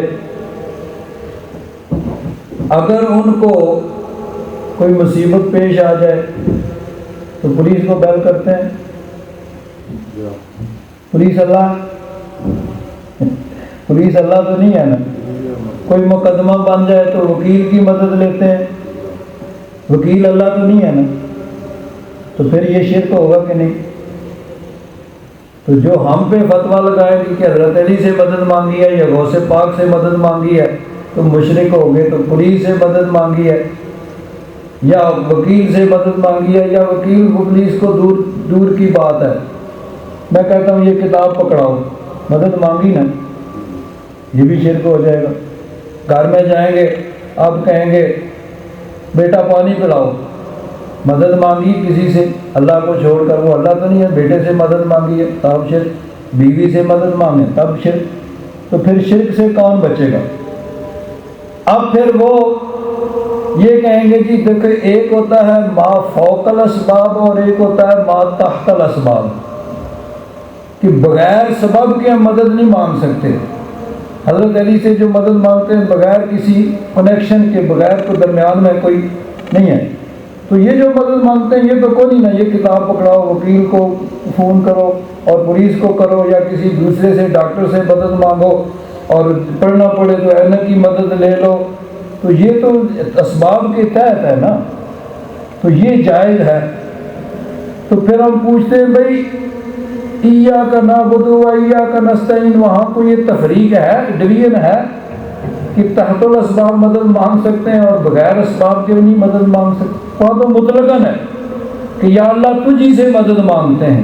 اگر ان کو کوئی مصیبت پیش آ جائے تو پولیس کو بیل کرتے ہیں، پولیس اللہ تو نہیں ہے نا، کوئی مقدمہ بن جائے تو وکیل کی مدد لیتے ہیں، وکیل اللہ تو نہیں ہے نا، تو پھر یہ شرک ہوگا کہ نہیں؟ تو جو ہم پہ فتویٰ لگائے گی کہ حضرت علی سے مدد مانگی ہے یا غوث پاک سے مدد مانگی ہے تو مشرک ہو گئے، تو پولیس سے مدد مانگی ہے یا وکیل سے مدد مانگی ہے یا وکیل پولیس کو دور کی بات ہے، میں کہتا ہوں یہ کتاب پکڑاؤ، مدد مانگی نا، یہ بھی شرک ہو جائے گا۔ گھر میں جائیں گے، آپ کہیں گے بیٹا پانی پلاؤ، مدد مانگی کسی سے اللہ کو چھوڑ کر، وہ اللہ تو نہیں ہے، بیٹے سے مدد مانگی ہے تب شرک، بیوی سے مدد مانگے تب شرک، تو پھر شرک سے کون بچے گا؟ اب پھر وہ یہ کہیں گے کہ دیکھیں ایک ہوتا ہے ما فوق الاسباب اور ایک ہوتا ہے ما تحت الاسباب، کہ بغیر سبب کے ہم مدد نہیں مانگ سکتے۔ حضرت علی سے جو مدد مانگتے ہیں بغیر کسی کنیکشن کے، بغیر کو درمیان میں کوئی نہیں ہے، تو یہ جو مدد مانگتے ہیں یہ تو کوئی نہیں نا، یہ کتاب پکڑاؤ، وکیل کو فون کرو اور پولیس کو کرو، یا کسی دوسرے سے ڈاکٹر سے مدد مانگو، اور پڑھنا پڑے تو اینک کی مدد لے لو، تو یہ تو اسباب کے تحت ہے نا، تو یہ جائز ہے۔ تو پھر ہم پوچھتے ہیں بھائی ایاک نعبد و ایاک نستعین، وہاں کو یہ تفریق ہے، ڈویژن ہے کہ تحت الاسباب مدد مانگ سکتے ہیں اور بغیر اسباب کے نہیں مدد مانگ سکتے، وہاں تو مطلقاً ہے کہ یا اللہ تجھی سے مدد مانگتے ہیں،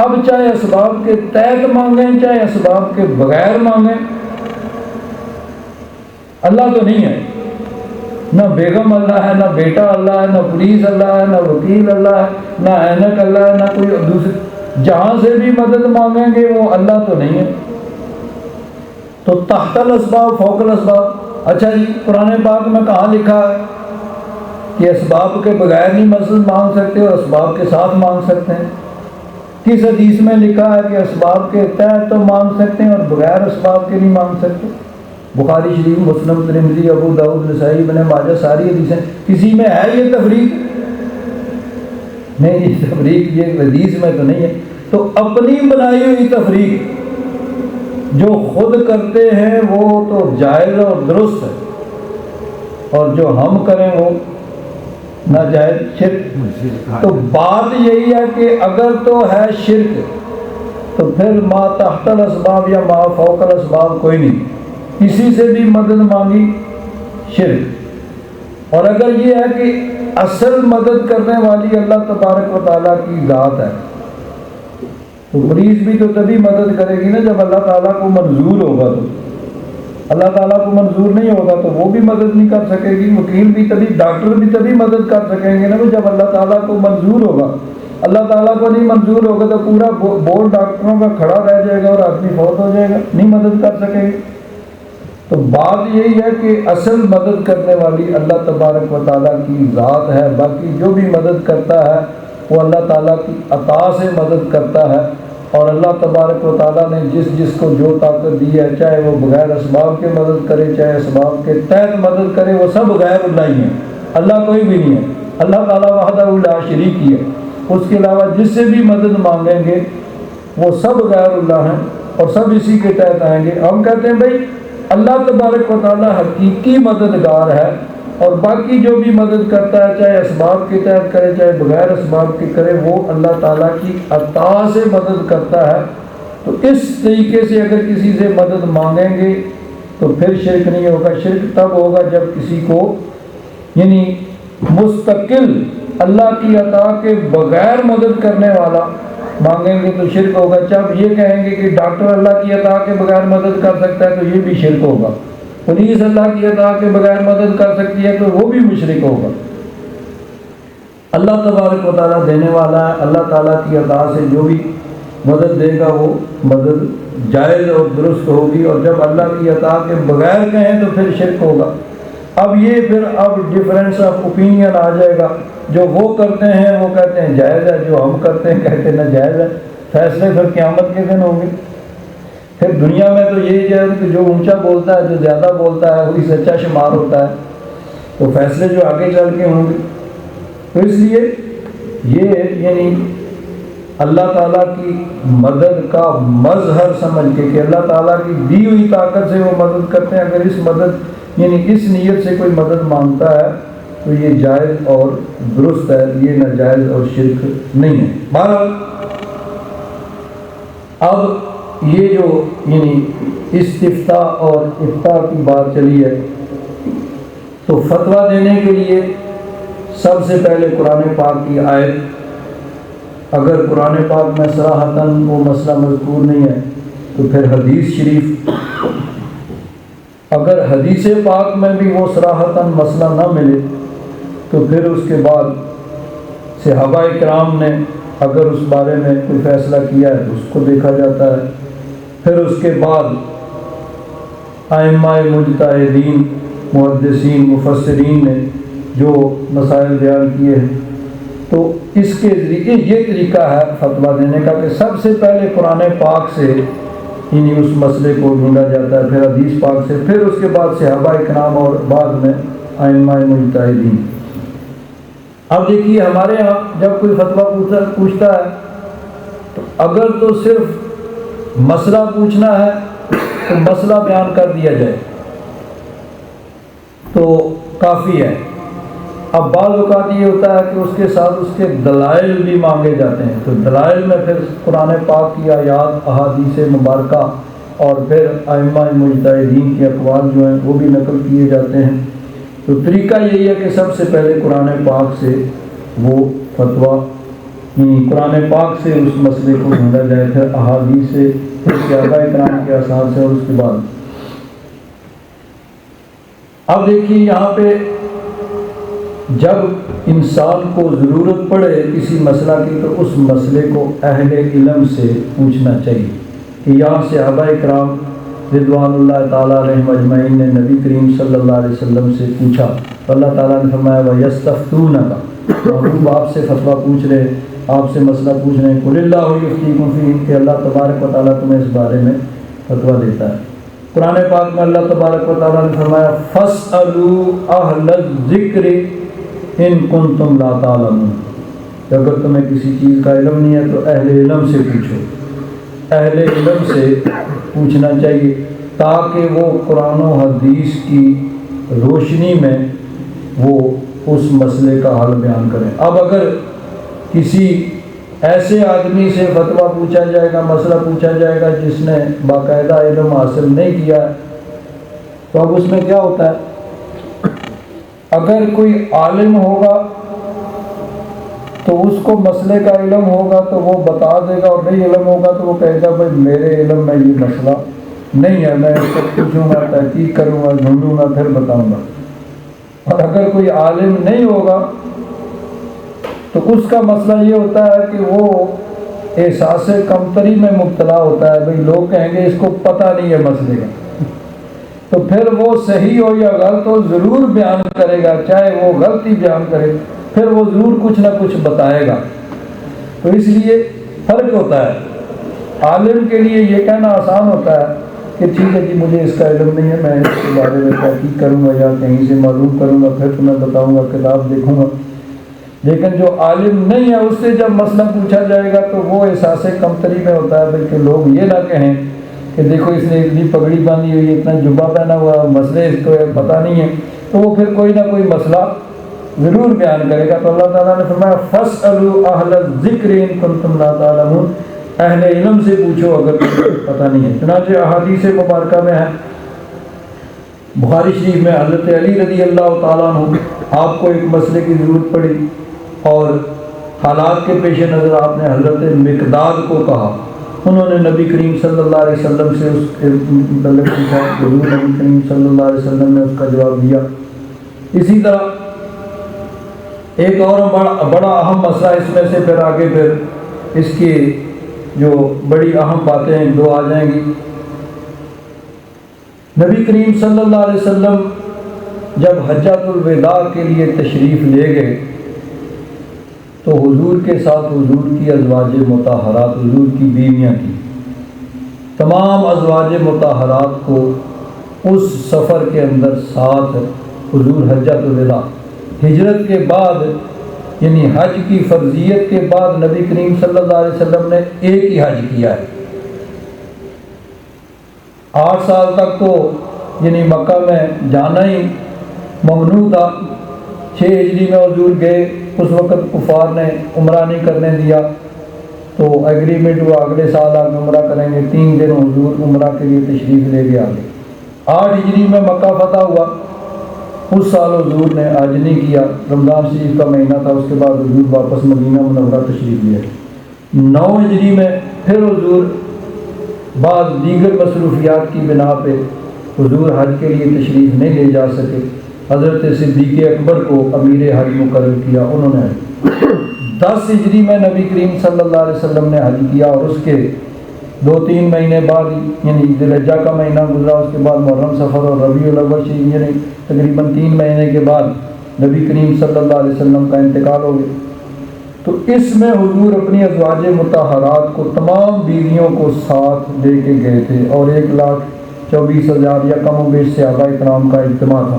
اب چاہے اسباب کے تحت مانگیں چاہے اسباب کے بغیر مانگیں، اللہ تو نہیں ہے، نہ بیگم اللہ ہے، نہ بیٹا اللہ ہے، نہ پولیس اللہ ہے، نہ وکیل اللہ ہے، نہ اینک اللہ ہے، نہ کوئی دوسرے، جہاں سے بھی مدد مانگیں گے وہ اللہ تو نہیں ہے۔ تو تحت الاسباب فوق الاسباب، اچھا جی قرآن پاک میں کہاں لکھا ہے کہ اسباب کے بغیر نہیں مدد مانگ سکتے اور اسباب کے ساتھ مانگ سکتے ہیں؟ کس حدیث میں لکھا ہے کہ اسباب کے تحت تو مانگ سکتے ہیں اور بغیر اسباب کے نہیں مانگ سکتے؟ بخاری شریف، مسلم، ترمذی، ابو داؤد، نسائی، ابن ماجہ، ساری حدیثیں، کسی میں ہے یہ تفریق؟ نہیں، یہ تفریق یہ حدیث میں تو نہیں ہے۔ تو اپنی بنائی ہوئی تفریق جو خود کرتے ہیں وہ تو جائز اور درست ہے، اور جو ہم کریں وہ ناجائز شرک۔ تو بات یہی ہے کہ اگر تو ہے شرک تو پھر ما تحت الاسباب یا ما فوق الاسباب کوئی نہیں، کسی سے بھی مدد مانگی شرک۔ اور اگر یہ ہے کہ اصل مدد کرنے والی اللہ تبارک و تعالیٰ کی ذات ہے، تو پولیس بھی تو تبھی مدد کرے گی نا جب اللہ تعالیٰ کو منظور ہوگا، تو اللہ تعالیٰ کو منظور نہیں ہوگا تو وہ بھی مدد نہیں کر سکے گی، وکیل بھی تبھی، ڈاکٹر بھی تبھی مدد کر سکیں گے نا جب اللہ تعالیٰ کو منظور ہوگا۔ اللہ تعالیٰ کو نہیں منظور ہوگا تو پورا بورڈ ڈاکٹروں کا کھڑا رہ جائے گا اور آدمی فوت ہو جائے گا، نہیں مدد کر سکیں گے۔ تو بات یہی ہے کہ اصل مدد کرنے والی اللہ تبارک و تعالیٰ کی ذات ہے، باقی جو بھی مدد کرتا ہے وہ اللہ تعالیٰ کی عطا سے مدد کرتا ہے، اور اللہ تبارک و تعالیٰ نے جس کو جو طاقت دی ہے، چاہے وہ بغیر اسباب کے مدد کرے چاہے اسباب کے تحت مدد کرے، وہ سب غیر اللہ ہی ہیں، اللہ کوئی بھی نہیں ہے، اللہ تعالیٰ وحدہ لا شریک ہی ہے، اس کے علاوہ جس سے بھی مدد مانگیں گے وہ سب غیر اللہ ہیں اور سب اسی کے تحت آئیں گے۔ ہم کہتے ہیں بھائی اللہ تبارک و تعالیٰ حقیقی مددگار ہے، اور باقی جو بھی مدد کرتا ہے چاہے اسباب کے تحت کرے چاہے بغیر اسباب کے کرے، وہ اللہ تعالیٰ کی عطا سے مدد کرتا ہے۔ تو اس طریقے سے اگر کسی سے مدد مانگیں گے تو پھر شرک نہیں ہوگا۔ شرک تب ہوگا جب کسی کو یعنی مستقل اللہ کی عطا کے بغیر مدد کرنے والا مانگیں گے تو شرک ہوگا۔ جب یہ کہیں گے کہ ڈاکٹر اللہ کی عطا کے بغیر مدد کر سکتا ہے تو یہ بھی شرک ہوگا، پولیس اللہ کی عطا کے بغیر مدد کر سکتی ہے تو وہ بھی مشرک ہوگا۔ اللہ تبارک و تعالیٰ دینے والا ہے، اللہ تعالیٰ کی عطا سے جو بھی مدد دے گا وہ مدد جائز اور درست ہوگی، اور جب اللہ کی عطا کے بغیر کہیں تو پھر شرک ہوگا۔ اب ڈفرینس آف اوپینین آ جائے گا، جو وہ کرتے ہیں وہ کہتے ہیں جائز ہے، جو ہم کرتے ہیں کہتے ہیں ناجائز ہے۔ فیصلے پھر قیامت کے دن ہوں گے۔ پھر دنیا میں تو یہی ہے کہ جو اونچا بولتا ہے، جو زیادہ بولتا ہے وہی سچا شمار ہوتا ہے، تو فیصلے جو آگے چل کے ہوں گے۔ تو اس لیے یہ یعنی اللہ تعالیٰ کی مدد کا مظہر سمجھ کے کہ اللہ تعالیٰ کی دی ہوئی طاقت سے وہ مدد کرتے ہیں، اگر اس مدد یعنی اس نیت سے کوئی مدد مانگتا ہے تو یہ جائز اور درست ہے، یہ ناجائز اور شرک نہیں ہے۔ بہرحال اب یہ جو یعنی استفتاء اور افتاء کی بات چلی ہے، تو فتویٰ دینے کے لیے سب سے پہلے قرآن پاک کی آیت، اگر قرآن پاک میں صراحتاً وہ مسئلہ مذکور نہیں ہے تو پھر حدیث شریف، اگر حدیث پاک میں بھی وہ صراحتاً مسئلہ نہ ملے تو پھر اس کے بعد صحابہ کرام نے اگر اس بارے میں کوئی فیصلہ کیا ہے تو اس کو دیکھا جاتا ہے. پھر اس کے بعد ائمہ مجتہدین، محدثین، مفسرین نے جو مسائل بیان کیے ہیں، تو اس کے ذریعے یہ طریقہ ہے فتویٰ دینے کا کہ سب سے پہلے قرآن پاک سے یعنی اس مسئلے کو ڈھونڈا جاتا ہے، پھر حدیث پاک سے، پھر اس کے بعد صحابہ کرام اور بعد میں ائمہ مجتہدین. اب دیکھیے ہمارے ہاں جب کوئی فتویٰ پوچھتا ہے تو اگر تو صرف مسئلہ پوچھنا ہے تو مسئلہ بیان کر دیا جائے تو کافی ہے. اب بعض اوقات یہ ہوتا ہے کہ اس کے ساتھ اس کے دلائل بھی مانگے جاتے ہیں، تو دلائل میں پھر قرآن پاک کی آیات، احادیث مبارکہ اور پھر ائمہ مجتہدین کے اقوال جو ہیں وہ بھی نقل کیے جاتے ہیں. تو طریقہ یہی ہے کہ سب سے پہلے قرآن پاک سے وہ فتویٰ قرآن پاک سے اس مسئلے کو ڈھونڈا جائے، پھر احادیث سے، پھر صحابہ کرام کے آثار سے، اور اس کے بعد. اب دیکھیے یہاں پہ جب انسان کو ضرورت پڑے کسی مسئلہ کی تو اس مسئلے کو اہل علم سے پوچھنا چاہیے. کہ یہاں صحابہ کرام رضوان اللہ تعالیٰ علیہم اجمعین نے نبی کریم صلی اللہ علیہ وسلم سے پوچھا، اللہ تعالیٰ نے فرمایا وَيَسْتَفْتُونَكَ، محبوب آپ سے فتویٰ پوچھ رہے، آپ سے مسئلہ پوچھ رہے ہیں، قُلِ اللَّهُ يُفْتِيكُمْ فِيهِ، کہ اللہ تبارک و تعالیٰ تمہیں اس بارے میں فتویٰ دیتا ہے. قرآن پاک میں اللہ تبارک و تعالیٰ نے فرمایا فَاسْأَلُوا أَهْلَ الذِّكْرِ إِن كُنتُمْ لَا تَعْلَمُونَ، کہ اگر تمہیں کسی چیز کا علم نہیں ہے تو اہل علم سے پوچھو. اہل علم سے پوچھنا چاہیے تاکہ وہ قرآن و حدیث کی روشنی میں وہ اس مسئلے کا حل بیان کریں. اب اگر کسی ایسے آدمی سے فتویٰ پوچھا جائے گا، مسئلہ پوچھا جائے گا جس نے باقاعدہ علم حاصل نہیں کیا ہے، تو اب اس میں کیا ہوتا ہے؟ اگر کوئی عالم ہوگا تو اس کو مسئلے کا علم ہوگا تو وہ بتا دے گا، اور نہیں علم ہوگا تو وہ کہے گا بھائی میرے علم میں یہ مسئلہ نہیں ہے، میں اس کو پوچھوں گا، تحقیق کروں گا، ڈھونڈوں گا، پھر بتاؤں گا. اور اگر کوئی عالم نہیں ہوگا تو اس کا مسئلہ یہ ہوتا ہے کہ وہ احساس کمتری میں مبتلا ہوتا ہے. بھئی لوگ کہیں گے اس کو پتہ نہیں ہے مسئلے کا، تو پھر وہ صحیح ہو یا غلط ہو ضرور بیان کرے گا، چاہے وہ غلطی بیان کرے، پھر وہ ضرور کچھ نہ کچھ بتائے گا. تو اس لیے فرق ہوتا ہے. عالم کے لیے یہ کہنا آسان ہوتا ہے کہ ٹھیک ہے جی مجھے اس کا علم نہیں ہے، میں اس کے بارے میں تحقیق کروں گا یا کہیں سے معلوم کروں گا، پھر تمہیں بتاؤں گا، کتاب دیکھوں گا. لیکن جو عالم نہیں ہے اس سے جب مسئلہ پوچھا جائے گا تو وہ احساس کمتری میں ہوتا ہے، بلکہ لوگ یہ نہ کہیں کہ دیکھو اس نے اتنی پگڑی باندھی ہوئی ہے، اتنا جبہ پہنا ہوا، مسئلے اس کو پتہ نہیں ہے، تو وہ پھر کوئی نہ کوئی مسئلہ ضرور بیان کرے گا. تو اللہ تعالیٰ نے فرمایا فَاسْأَلُوا أَهْلَ الذِّكْرِ إِن كُنتُمْ لَا تَعْلَمُونَ، اہل علم سے پوچھو اگر پتہ نہیں ہے. چنانچہ احادیث مبارکہ میں ہے، بخاری شریف میں حضرت علی رضی اللہ تعالیٰ عنہ آپ کو ایک مسئلے کی ضرورت پڑی اور حالات کے پیش نظر آپ نے حضرت مقداد کو کہا. انہوں نے نبی کریم صلی اللہ علیہ وسلم سے اس کے متعلق پوچھا، حضور نبی کریم صلی اللہ علیہ وسلم نے اس کا جواب دیا. اسی طرح ایک اور بڑا اہم مسئلہ اس میں سے پھر آگے پھر اس کی جو بڑی اہم باتیں ہیں دو آ جائیں گی. نبی کریم صلی اللہ علیہ وسلم جب حجۃ الوداع کے لیے تشریف لے گئے تو حضور کے ساتھ حضور کی ازواج مطہرات، حضور کی بیویاں کی تمام ازواج مطہرات کو اس سفر کے اندر ساتھ حضور حجۃ الوداع ہجرت کے بعد یعنی حج کی فرضیت کے بعد نبی کریم صلی اللہ علیہ وسلم نے ایک ہی حج کیا ہے. 8 سال تک تو یعنی مکہ میں جانا ہی ممنوع تھا. 6 ہجری میں حضور گئے، اس وقت کفار نے عمرہ نہیں کرنے دیا، تو ایگریمنٹ ہوا اگلے سال آپ عمرہ کریں گے. 3 دن حضور عمرہ کے لیے تشریف لے کے آ گئے. 8 ہجری میں مکہ فتح ہوا، اس سال حضور نے حج نہیں کیا، رمضان شریف کا مہینہ تھا. اس کے بعد حضور واپس مدینہ منورہ تشریف لے. 9 ہجری میں پھر حضور بعض دیگر مصروفیات کی بنا پہ حضور حج کے لیے تشریف نہیں لے جا سکے. حضرت صدیق اکبر کو امیر حج مقرر کیا. انہوں نے 10 ہجری میں نبی کریم صلی اللہ علیہ وسلم نے حج کیا، اور اس کے 2-3 مہینے بعد یعنی ذی الحجہ کا مہینہ گزرا، اس کے بعد محرم سفر اور ربیع الاول شریف، یعنی تقریباً 3 مہینے کے بعد نبی کریم صلی اللہ علیہ وسلم کا انتقال ہو گیا۔ تو اس میں حضور اپنی ازواج مطہرات کو، تمام بیویوں کو ساتھ لے کے گئے تھے، اور 1,24,000 یا کم و بیش صحابہ کرام کا اجتماع تھا۔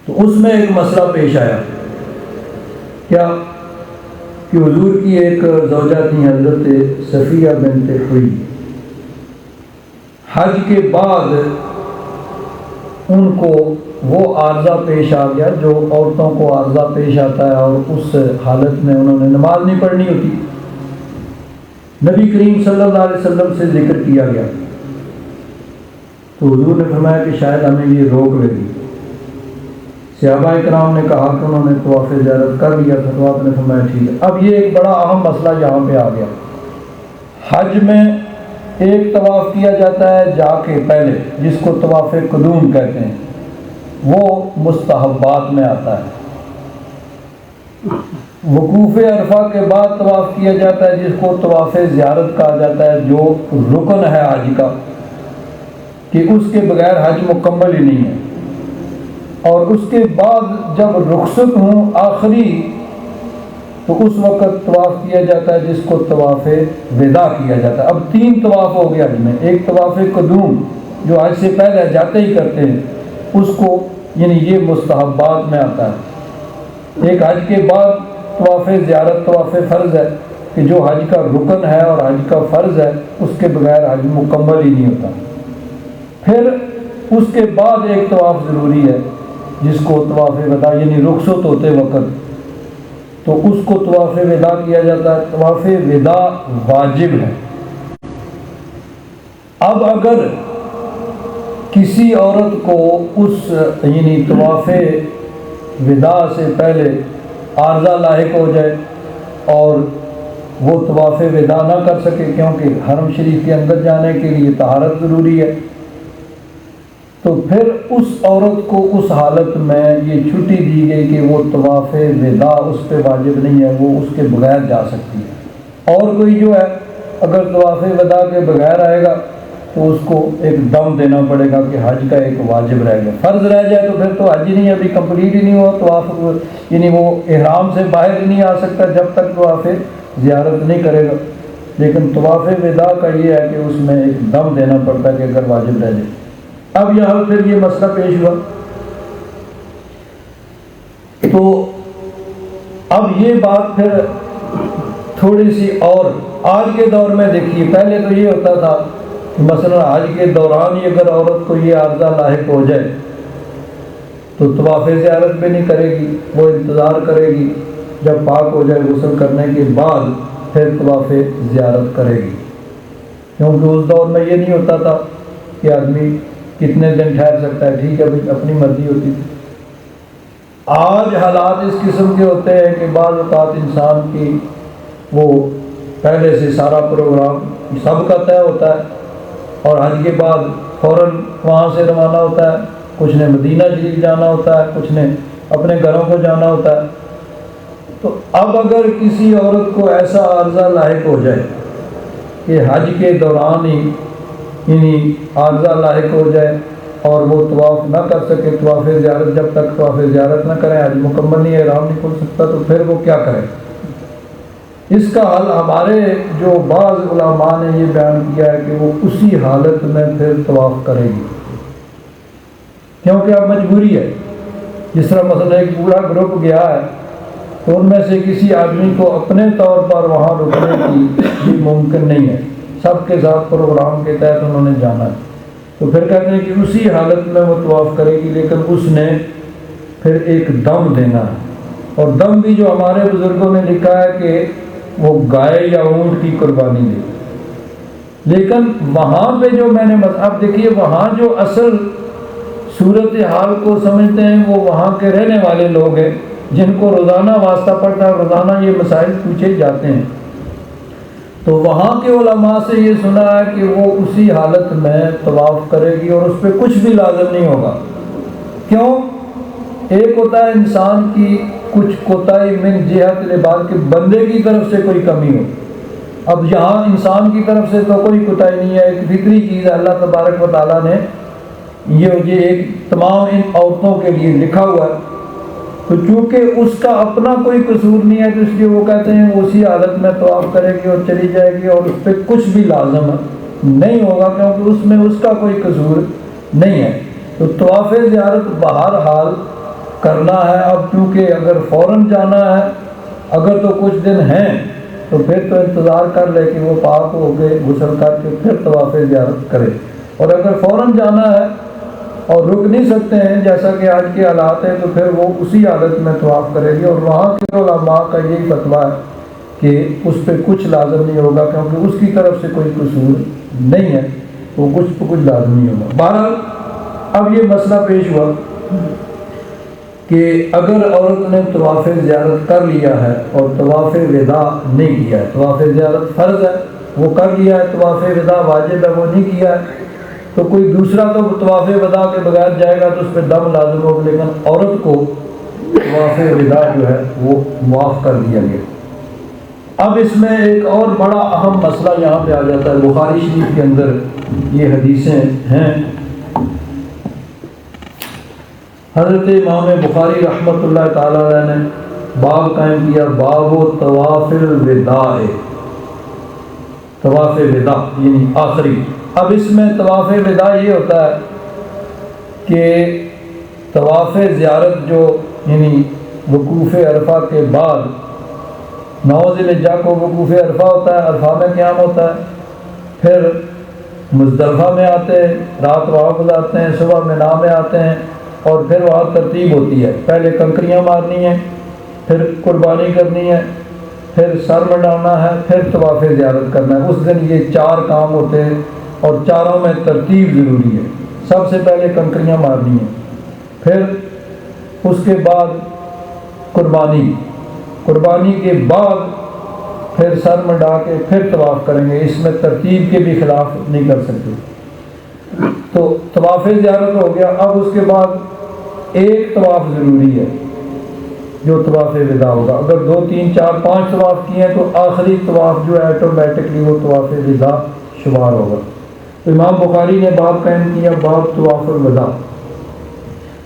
تو اس میں ایک مسئلہ پیش آیا، کیا کہ حضور کی ایک زوجہ تھی حضرت صفیہ بنت حوی، حج کے بعد ان کو وہ عارضہ پیش آ گیا جو عورتوں کو عارضہ پیش آتا ہے، اور اس حالت میں انہوں نے نماز نہیں پڑھنی ہوتی۔ نبی کریم صلی اللہ علیہ وسلم سے ذکر کیا گیا تو حضور نے فرمایا کہ شاید ہمیں یہ روک لے گی۔ صحابہ کرام نے کہا کہ انہوں نے طواف زیارت کر لیا تھا، تو آپ نے فرمایا ٹھیک ہے۔ اب یہ ایک بڑا اہم مسئلہ یہاں پہ آ گیا۔ حج میں ایک طواف کیا جاتا ہے جا کے پہلے، جس کو طواف قدوم کہتے ہیں، وہ مستحبات میں آتا ہے۔ وقوف عرفہ کے بعد طواف کیا جاتا ہے جس کو طواف زیارت کہا جاتا ہے، جو رکن ہے حج کا، کہ اس کے بغیر حج مکمل ہی نہیں ہے۔ اور اس کے بعد جب رخصت ہوں آخری، تو اس وقت طواف کیا جاتا ہے جس کو طواف وداع کیا جاتا ہے۔ اب 3 طواف ہو گیا حج میں۔ ایک طواف قدوم جو حج سے پہلے جاتے ہی کرتے ہیں، اس کو یعنی یہ مستحبات میں آتا ہے۔ ایک حج کے بعد طواف زیارت، طواف فرض ہے، کہ جو حج کا رکن ہے اور حج کا فرض ہے، اس کے بغیر حج مکمل ہی نہیں ہوتا۔ پھر اس کے بعد ایک طواف ضروری ہے جس کو طواف وداع یعنی رخصت ہوتے وقت، تو اس کو طواف وداع کیا جاتا ہے۔ طواف وداع واجب ہے۔ اب اگر کسی عورت کو اس یعنی طواف وداع سے پہلے عارضہ لاحق ہو جائے اور وہ طواف وداع نہ کر سکے، کیونکہ حرم شریف کے اندر جانے کے لیے طہارت ضروری ہے، تو پھر اس عورت کو اس حالت میں یہ چھٹی دی گئی کہ وہ طواف وداع اس پہ واجب نہیں ہے، وہ اس کے بغیر جا سکتی ہے۔ اور کوئی جو ہے اگر طواف وداع کے بغیر آئے گا تو اس کو ایک دم دینا پڑے گا کہ حج کا ایک واجب رہ گیا۔ فرض رہ جائے تو پھر تو حج ہی نہیں، ابھی کمپلیٹ ہی نہیں ہوا طواف، یعنی وہ احرام سے باہر ہی نہیں آ سکتا جب تک طواف زیارت نہیں کرے گا۔ لیکن طواف وداع کا یہ ہے کہ اس میں ایک دم دینا پڑتا ہے کہ اگر واجب رہ جائے۔ اب یہاں پھر یہ مسئلہ پیش ہوا، تو اب یہ بات پھر تھوڑی سی اور آج کے دور میں دیکھیے، پہلے تو یہ ہوتا تھا کہ مثلا حج کے دوران ہی اگر عورت کو یہ عارضہ لاحق ہو جائے تو طواف زیارت بھی نہیں کرے گی، وہ انتظار کرے گی جب پاک ہو جائے غسل کرنے کے بعد پھر طواف زیارت کرے گی، کیونکہ اس دور میں یہ نہیں ہوتا تھا کہ آدمی کتنے دن ٹھہر سکتا ہے، ٹھیک ہے اپنی مرضی ہوتی تھی۔ آج حالات اس قسم کے ہوتے ہیں کہ بعض اوقات انسان کی وہ پہلے سے سارا پروگرام سب کا طے ہوتا ہے، اور حج کے بعد فوراً وہاں سے روانہ ہوتا ہے، کچھ نے مدینہ شریف جانا ہوتا ہے، کچھ نے اپنے گھروں کو جانا ہوتا ہے۔ تو اب اگر کسی عورت کو ایسا عارضہ لاحق ہو جائے کہ حج کے دوران ہی یعنی عارضہ لاحق ہو جائے اور وہ طواف نہ کر سکے، طواف زیارت، جب تک طواف زیارت نہ کرے حج مکمل نہیں ہے، احرام نہیں کھل سکتا، تو پھر وہ کیا کرے؟ اس کا حل ہمارے جو بعض علماء نے یہ بیان کیا ہے کہ وہ اسی حالت میں پھر طواف کرے گی، کیونکہ اب مجبوری ہے۔ جس طرح مثلا ایک پورا گروپ گیا ہے تو ان میں سے کسی آدمی کو اپنے طور پر وہاں رکنے کی ممکن نہیں ہے، سب کے ساتھ پروگرام کے تحت انہوں نے جانا ہے، تو پھر کہتے ہیں کہ اسی حالت میں وہ طواف کرے گی، لیکن اس نے پھر ایک دم دینا ہے، اور دم بھی جو ہمارے بزرگوں نے لکھا ہے کہ وہ گائے یا اونٹ کی قربانی دے۔ لیکن وہاں پہ جو میں نے اب دیکھیے وہاں جو اصل صورت حال کو سمجھتے ہیں وہ وہاں کے رہنے والے لوگ ہیں جن کو روزانہ واسطہ پڑتا ہے، روزانہ یہ مسائل پوچھے جاتے ہیں۔ تو وہاں کے علماء سے یہ سنا ہے کہ وہ اسی حالت میں طواف کرے گی اور اس پہ کچھ بھی لازم نہیں ہوگا۔ کیوں؟ ایک ہوتا ہے انسان کی کچھ کوتاہی من جہت لباس کے بندے کی طرف سے کوئی کمی ہو. اب یہاں انسان کی طرف سے تو کوئی کوتاہی نہیں ہے، ایک فطری چیز ہے. اللہ تبارک و تعالیٰ نے یہ ایک تمام ان عورتوں کے لیے لکھا ہوا ہے، تو چونکہ اس کا اپنا کوئی قصور نہیں ہے تو اس لیے وہ کہتے ہیں وہ اسی حالت میں طواف کرے گی اور چلی جائے گی اور اس پہ کچھ بھی لازم نہیں ہوگا، کیونکہ اس میں اس کا کوئی قصور نہیں ہے. تو طواف زیارت بہرحال کرنا ہے. اب کیونکہ اگر فوراً جانا ہے، اگر تو کچھ دن ہیں تو پھر تو انتظار کر لے کہ وہ پاک ہو کے غسل کر کے پھر طواف زیارت کرے. اور اگر فوراً جانا ہے اور رک نہیں سکتے ہیں جیسا کہ آج کے حالات ہیں تو پھر وہ اسی حالت میں طواف کرے گی. اور وہاں کے علماء کا یہی فتویٰ ہے کہ اس پہ کچھ لازم نہیں ہوگا، کیونکہ اس کی طرف سے کوئی قصور نہیں ہے، وہ کچھ پہ کچھ لازم نہیں ہوگا. بہرحال اب یہ مسئلہ پیش ہوا کہ اگر عورت نے طواف زیارت کر لیا ہے اور طواف وداع نہیں کیا ہے، طواف زیارت فرض ہے وہ کر لیا ہے، طواف وداع واجب ہے وہ نہیں کیا ہے، تو کوئی دوسرا تو طواف وداع کے بغیر جائے گا تو اس پہ دم لازم ہوگا، لیکن عورت کو طواف وداع جو ہے وہ معاف کر دیا گیا. اب اس میں ایک اور بڑا اہم مسئلہ یہاں پہ آ جاتا ہے. بخاری شریف کے اندر یہ حدیثیں ہیں. حضرت امام بخاری رحمۃ اللہ تعالیٰ علیہ نے باب قائم کیا، باب طواف الوداع، طواف وداع یعنی آخری. اب اس میں طواف وداع یہ ہوتا ہے کہ طواف زیارت جو یعنی وقوف عرفہ کے بعد 9 ذی الحجہ کو وقوف عرفہ ہوتا ہے، عرفہ میں قیام ہوتا ہے، پھر مزدلفہ میں آتے ہیں، رات وہاں گزارتے ہیں، صبح مینا میں آتے ہیں، اور پھر وہاں ترتیب ہوتی ہے، پہلے کنکریاں مارنی ہیں، پھر قربانی کرنی ہے، پھر سر منڈانا ہے، پھر طواف زیارت کرنا ہے. اس دن یہ 4 کام ہوتے ہیں اور چاروں میں ترتیب ضروری ہے. سب سے پہلے کنکریاں مارنی ہیں، پھر اس کے بعد قربانی کے بعد پھر سر منڈا کے پھر طواف کریں گے. اس میں ترتیب کے بھی خلاف نہیں کر سکتے. تو طواف زیارت ہو گیا. اب اس کے بعد ایک طواف ضروری ہے جو طواف وداع ہوگا. اگر 2 3 4 5 طواف کیے ہیں تو آخری طواف جو ہے آٹومیٹکلی وہ طواف وداع شمار ہوگا. تو امام بخاری نے باب قائم کیا، باب طواف الوداع،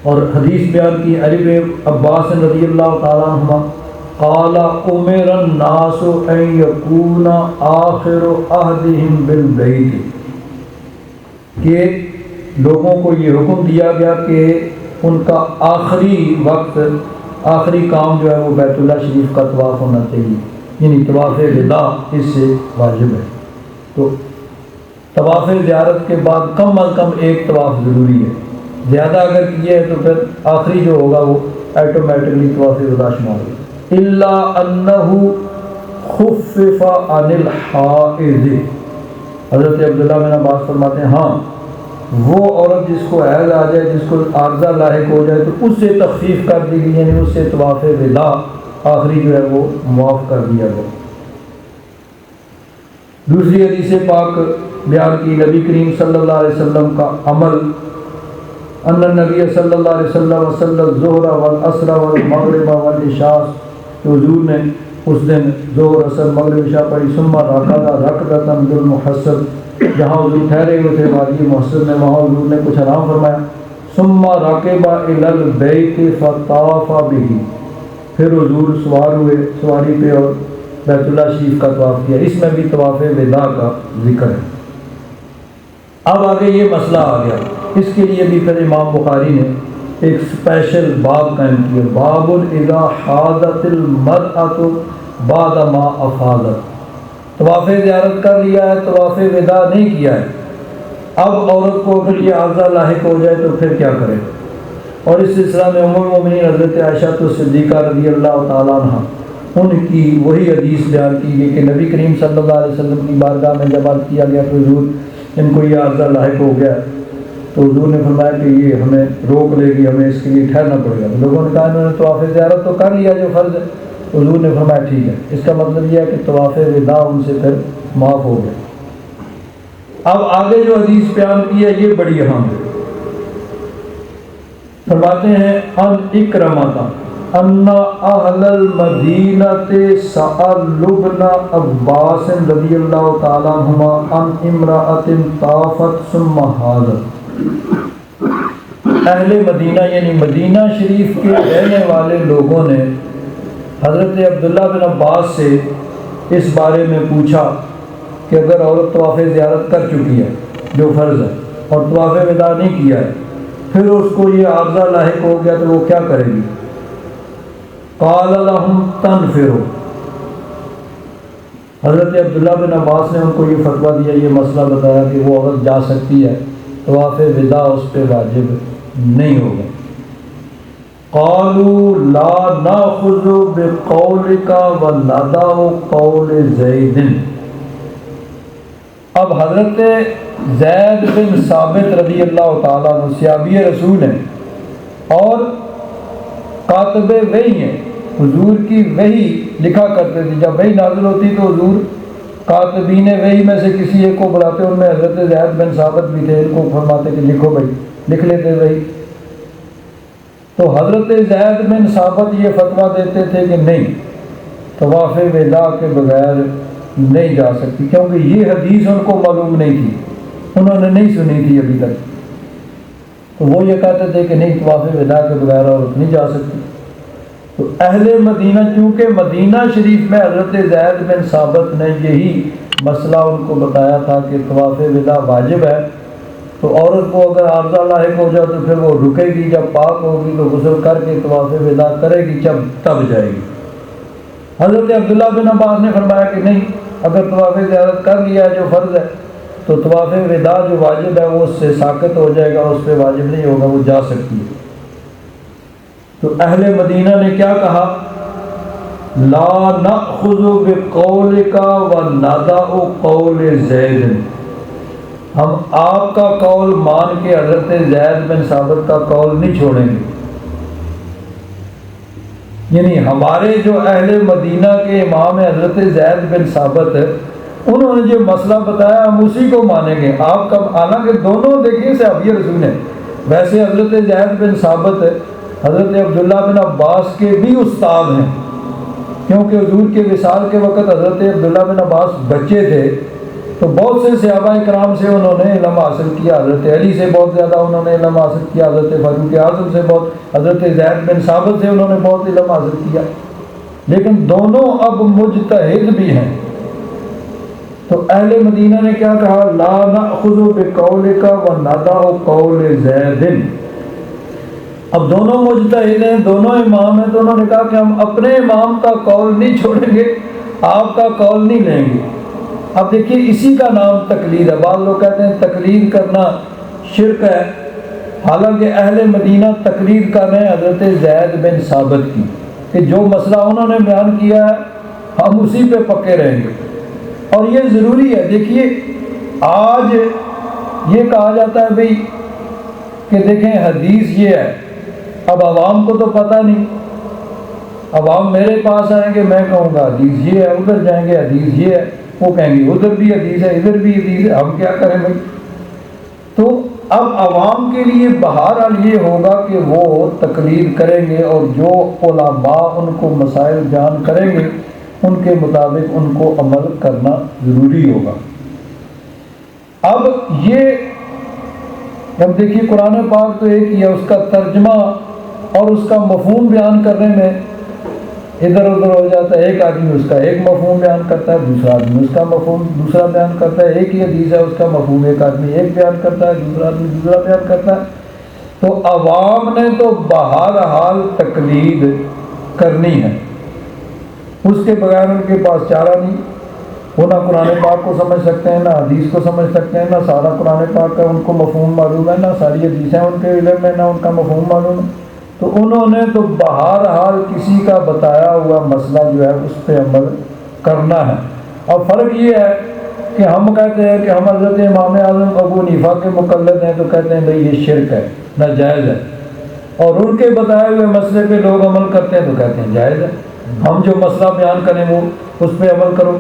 اور حدیث بیان کی علی بن عباس رضی اللہ تعالیٰ عنہما قال امر الناس ان یکون آخر عہدہم بالبیت، کہ لوگوں کو یہ حکم دیا گیا کہ ان کا آخری وقت، آخری کام جو ہے وہ بیت اللہ شریف کا طواف ہونا چاہیے، یعنی طواف وداع اس سے واجب ہے. تو طواف زیارت کے بعد کم از کم ایک طواف ضروری ہے. زیادہ اگر کیے ہے تو پھر آخری جو ہوگا وہ آٹومیٹکلی طواف وداع شمار ہوگا. الا انہ خفف عن الحائض، حضرت عبداللہ بن عباس فرماتے ہیں ہاں وہ عورت جس کو حیض آ جائے، جس کو عارضہ لاحق ہو جائے تو اس سے تخفیف کر دی گئی، یعنی اس سے طواف وداع آخری جو ہے وہ معاف کر دیا گیا. دوسری حدیث پاک بیان کی نبی کریم صلی اللہ علیہ وسلم کا عمل، ان النبی صلی اللہ علیہ وسلم صلی الظہر والعصر والمغرب والعشاء، کہ حضور نے اس دن ظہر عصر مغرب عشاء پڑھی. ثم رکعتا بالمحصب، جہاں حضور ٹھہرے ہوئے تھے وادی محصب میں، وہاں حضور نے کچھ آرام فرمایا. ثم رکب الی البیت فطاف بہ، پھر حضور سوار ہوئے سواری پہ اور بیت اللہ شریف کا طواف کیا. اس میں بھی طواف وداع کا ذکر ہے. اب آگے یہ مسئلہ آ گیا، اس کے لیے بھی پھر امام بخاری نے ایک اسپیشل باب قائم کیا، باب اذا حاضت المرأۃ بعد ما افاضت. طواف زیارت کر لیا ہے، طواف وداع نہیں کیا ہے، اب عورت کو اگر یہ عارضہ لاحق ہو جائے تو پھر کیا کرے. اور اس سلسلہ میں ام المومنین حضرت عائشہ صدیقہ رضی اللہ تعالیٰ عنہ، ان کی وہی حدیث بیان کی گئی کہ نبی کریم صلی اللہ علیہ وسلم کی بارگاہ میں جب عرض کیا گیا تو حضور ان کو یہ عارضہ لاحق ہو گیا، تو حضور نے فرمایا کہ یہ ہمیں روک لے گی، ہمیں اس کے لیے ٹھہرنا پڑے گا. لوگوں نے کہا انہوں نے طواف زیارت تو کر لیا جو فرض ہے. حضور نے فرمایا ٹھیک ہے. اس کا مطلب یہ ہے کہ طواف وداع ان سے پھر معاف ہو گیا. اب آگے جو حدیث بیان کی ہے یہ بڑی اہم ہے. فرماتے ہیں ان اکرمہ، ان اہل المدینۃ سألوا ابن عباس رضی اللہ تعالی عنہما عن امرأۃ طافت ثم حاضت۔ اہل مدینہ یعنی مدینہ شریف کے رہنے والے لوگوں نے حضرت عبداللہ بن عباس سے اس بارے میں پوچھا کہ اگر عورت طواف زیارت کر چکی ہے جو فرض ہے اور طواف وداع نہیں کیا ہے، پھر اس کو یہ عارضہ لاحق ہو گیا تو وہ کیا کرے گی؟ قال لهم تنفروا۔ حضرت عبداللہ بن عباس نے ان کو یہ فتویٰ دیا، یہ مسئلہ بتایا کہ وہ عورت جا سکتی ہے، طواف وداع اس پہ واجب نہیں ہوگا۔ قالوا لا ناخذ بقولك وندع قول زید۔ اب حضرت زید بن ثابت رضی اللہ تعالیٰ عنہ صحابی رسول ہیں اور کاتب وحی ہیں، حضور کی وحی لکھا کرتے تھے۔ جب وحی نازل ہوتی تو حضور کاتبین وحی میں سے کسی ایک کو بلاتے، ان میں حضرت زید بن ثابت بھی تھے، ان کو فرماتے کہ لکھو بھائی، لکھ لیتے وحی۔ تو حضرت زید بن ثابت یہ فتویٰ دیتے تھے کہ نہیں، طواف وداع کے بغیر نہیں جا سکتی، کیونکہ یہ حدیث ان کو معلوم نہیں تھی، انہوں نے نہیں سنی تھی ابھی تک۔ تو وہ یہ کہتے تھے کہ نہیں، طواف وداع کے بغیر عورت نہیں جا سکتی۔ تو اہل مدینہ، چونکہ مدینہ شریف میں حضرت زید بن ثابت نے یہی مسئلہ ان کو بتایا تھا کہ طواف وداع واجب ہے، تو عورت کو اگر عارضہ لاحق ہو جائے تو پھر وہ رکے گی، جب پاک ہوگی تو غسل کر کے طواف وداع کرے گی، جب تب جائے گی۔ حضرت عبداللہ بن عباس نے فرمایا کہ نہیں، اگر طواف زیارت کر لیا ہے جو فرض ہے تو طواف وداع جو واجب ہے وہ اس سے ساقط ہو جائے گا، اس پہ واجب نہیں ہوگا، وہ جا سکتی ہے۔ تو اہل مدینہ نے کیا کہا؟ لا نأخذ بقولک وندع قول زید۔ ہم آپ کا قول مان کے حضرت زید بن ثابت کا قول نہیں چھوڑیں گے۔ یعنی ہمارے جو اہل مدینہ کے امام حضرت زید بن ثابت، انہوں نے جو مسئلہ بتایا ہم اسی کو مانیں گے۔ آپ کا، حالانکہ دونوں دیکھیں صحابی رسول ہیں، ویسے حضرت زید بن ثابت حضرت عبداللہ بن عباس کے بھی استاد ہیں، کیونکہ حضور کے وصال کے وقت حضرت عبداللہ بن عباس بچے تھے، تو بہت سے صحابہ اکرام سے انہوں نے علم حاصل کیا، حضرت علی سے بہت زیادہ انہوں نے علم حاصل کیا، حضرت فاروق اعظم سے بہت، حضرت زید بن ثابت سے انہوں نے بہت علم حاصل کیا، لیکن دونوں اب مجتہد بھی ہیں۔ تو اہل مدینہ نے کیا کہا؟ لا نأخذ بقولک وندع قول زید۔ اب دونوں مجتہد ہیں، دونوں امام ہیں، تو انہوں نے کہا کہ ہم اپنے امام کا قول نہیں چھوڑیں گے، آپ کا قول نہیں لیں گے۔ اب دیکھیے اسی کا نام تقلید ہے۔ بعض لوگ کہتے ہیں تقلید کرنا شرک ہے، حالانکہ اہل مدینہ تقلید کر رہے ہیں حضرت زید بن ثابت کی، کہ جو مسئلہ انہوں نے بیان کیا ہے ہم اسی پہ پکے رہیں گے، اور یہ ضروری ہے۔ دیکھیے آج یہ کہا جاتا ہے بھئی کہ دیکھیں حدیث یہ ہے، اب عوام کو تو پتہ نہیں، عوام میرے پاس آئیں گے، میں کہوں گا حدیث یہ ہے، ادھر جائیں گے حدیث یہ ہے، وہ کہیں گے ادھر بھی حدیث ہے ادھر بھی حدیث ہے، ہم کیا کریں بھائی؟ تو اب عوام کے لیے بہرحال یہ ہوگا کہ وہ تقلید کریں گے، اور جو علماء ان کو مسائل بیان کریں گے ان کے مطابق ان کو عمل کرنا ضروری ہوگا۔ اب یہ جب دیکھیے قرآن پاک تو ایک ہی ہے، اس کا ترجمہ اور اس کا مفہوم بیان کرنے میں ادھر ادھر ہو جاتا ہے، ایک آدمی اس کا ایک مفہوم بیان کرتا ہے، دوسرا آدمی اس کا مفہوم دوسرا بیان کرتا ہے، ایک ہی حدیث ہے اس کا مفہوم ایک آدمی ایک بیان کرتا ہے، دوسرا آدمی دوسرا بیان کرتا ہے۔ تو عوام نے تو بہرحال تقلید کرنی ہے، اس کے بغیر ان کے پاس چارہ نہیں، وہ نہ قرآن پاک کو سمجھ سکتے ہیں، نہ حدیث کو سمجھ سکتے ہیں، نہ سارا قرآن پاک کا ان کو مفہوم معلوم ہے، نہ ساری حدیثیں ان کے علم میں، نہ ان کا مفہوم معلوم ہے۔ تو انہوں نے تو بہرحال کسی کا بتایا ہوا مسئلہ جو ہے اس پہ عمل کرنا ہے۔ اور فرق یہ ہے کہ ہم کہتے ہیں کہ ہم حضرت امام اعظم ابو حنیفہ کے مقلد ہیں، تو کہتے ہیں بھئی یہ شرک ہے، ناجائز ہے، اور ان کے بتائے ہوئے مسئلے پہ لوگ عمل کرتے ہیں تو کہتے ہیں جائز ہے، ہم جو مسئلہ بیان کریں وہ اس پہ عمل کرو۔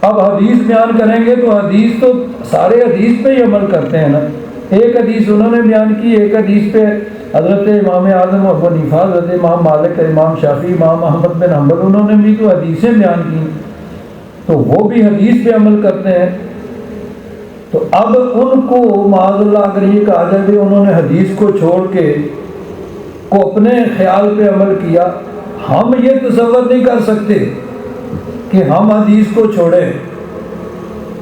اب حدیث بیان کریں گے تو حدیث تو سارے حدیث پہ ہی عمل کرتے ہیں نا، ایک حدیث انہوں نے بیان کی، ایک حدیث پہ حضرت امام اعظم ابو حنیفہ، حضرت امام مالک، امام شافعی، امام احمد بن حنبل، انہوں نے بھی تو حدیثیں بیان کی، تو وہ بھی حدیث پہ عمل کرتے ہیں۔ تو اب ان کو معاذ اللہ اگر یہ کہا جائے کہ انہوں نے حدیث کو چھوڑ کے کو اپنے خیال پہ عمل کیا، ہم یہ تصور نہیں کر سکتے کہ ہم حدیث کو چھوڑیں،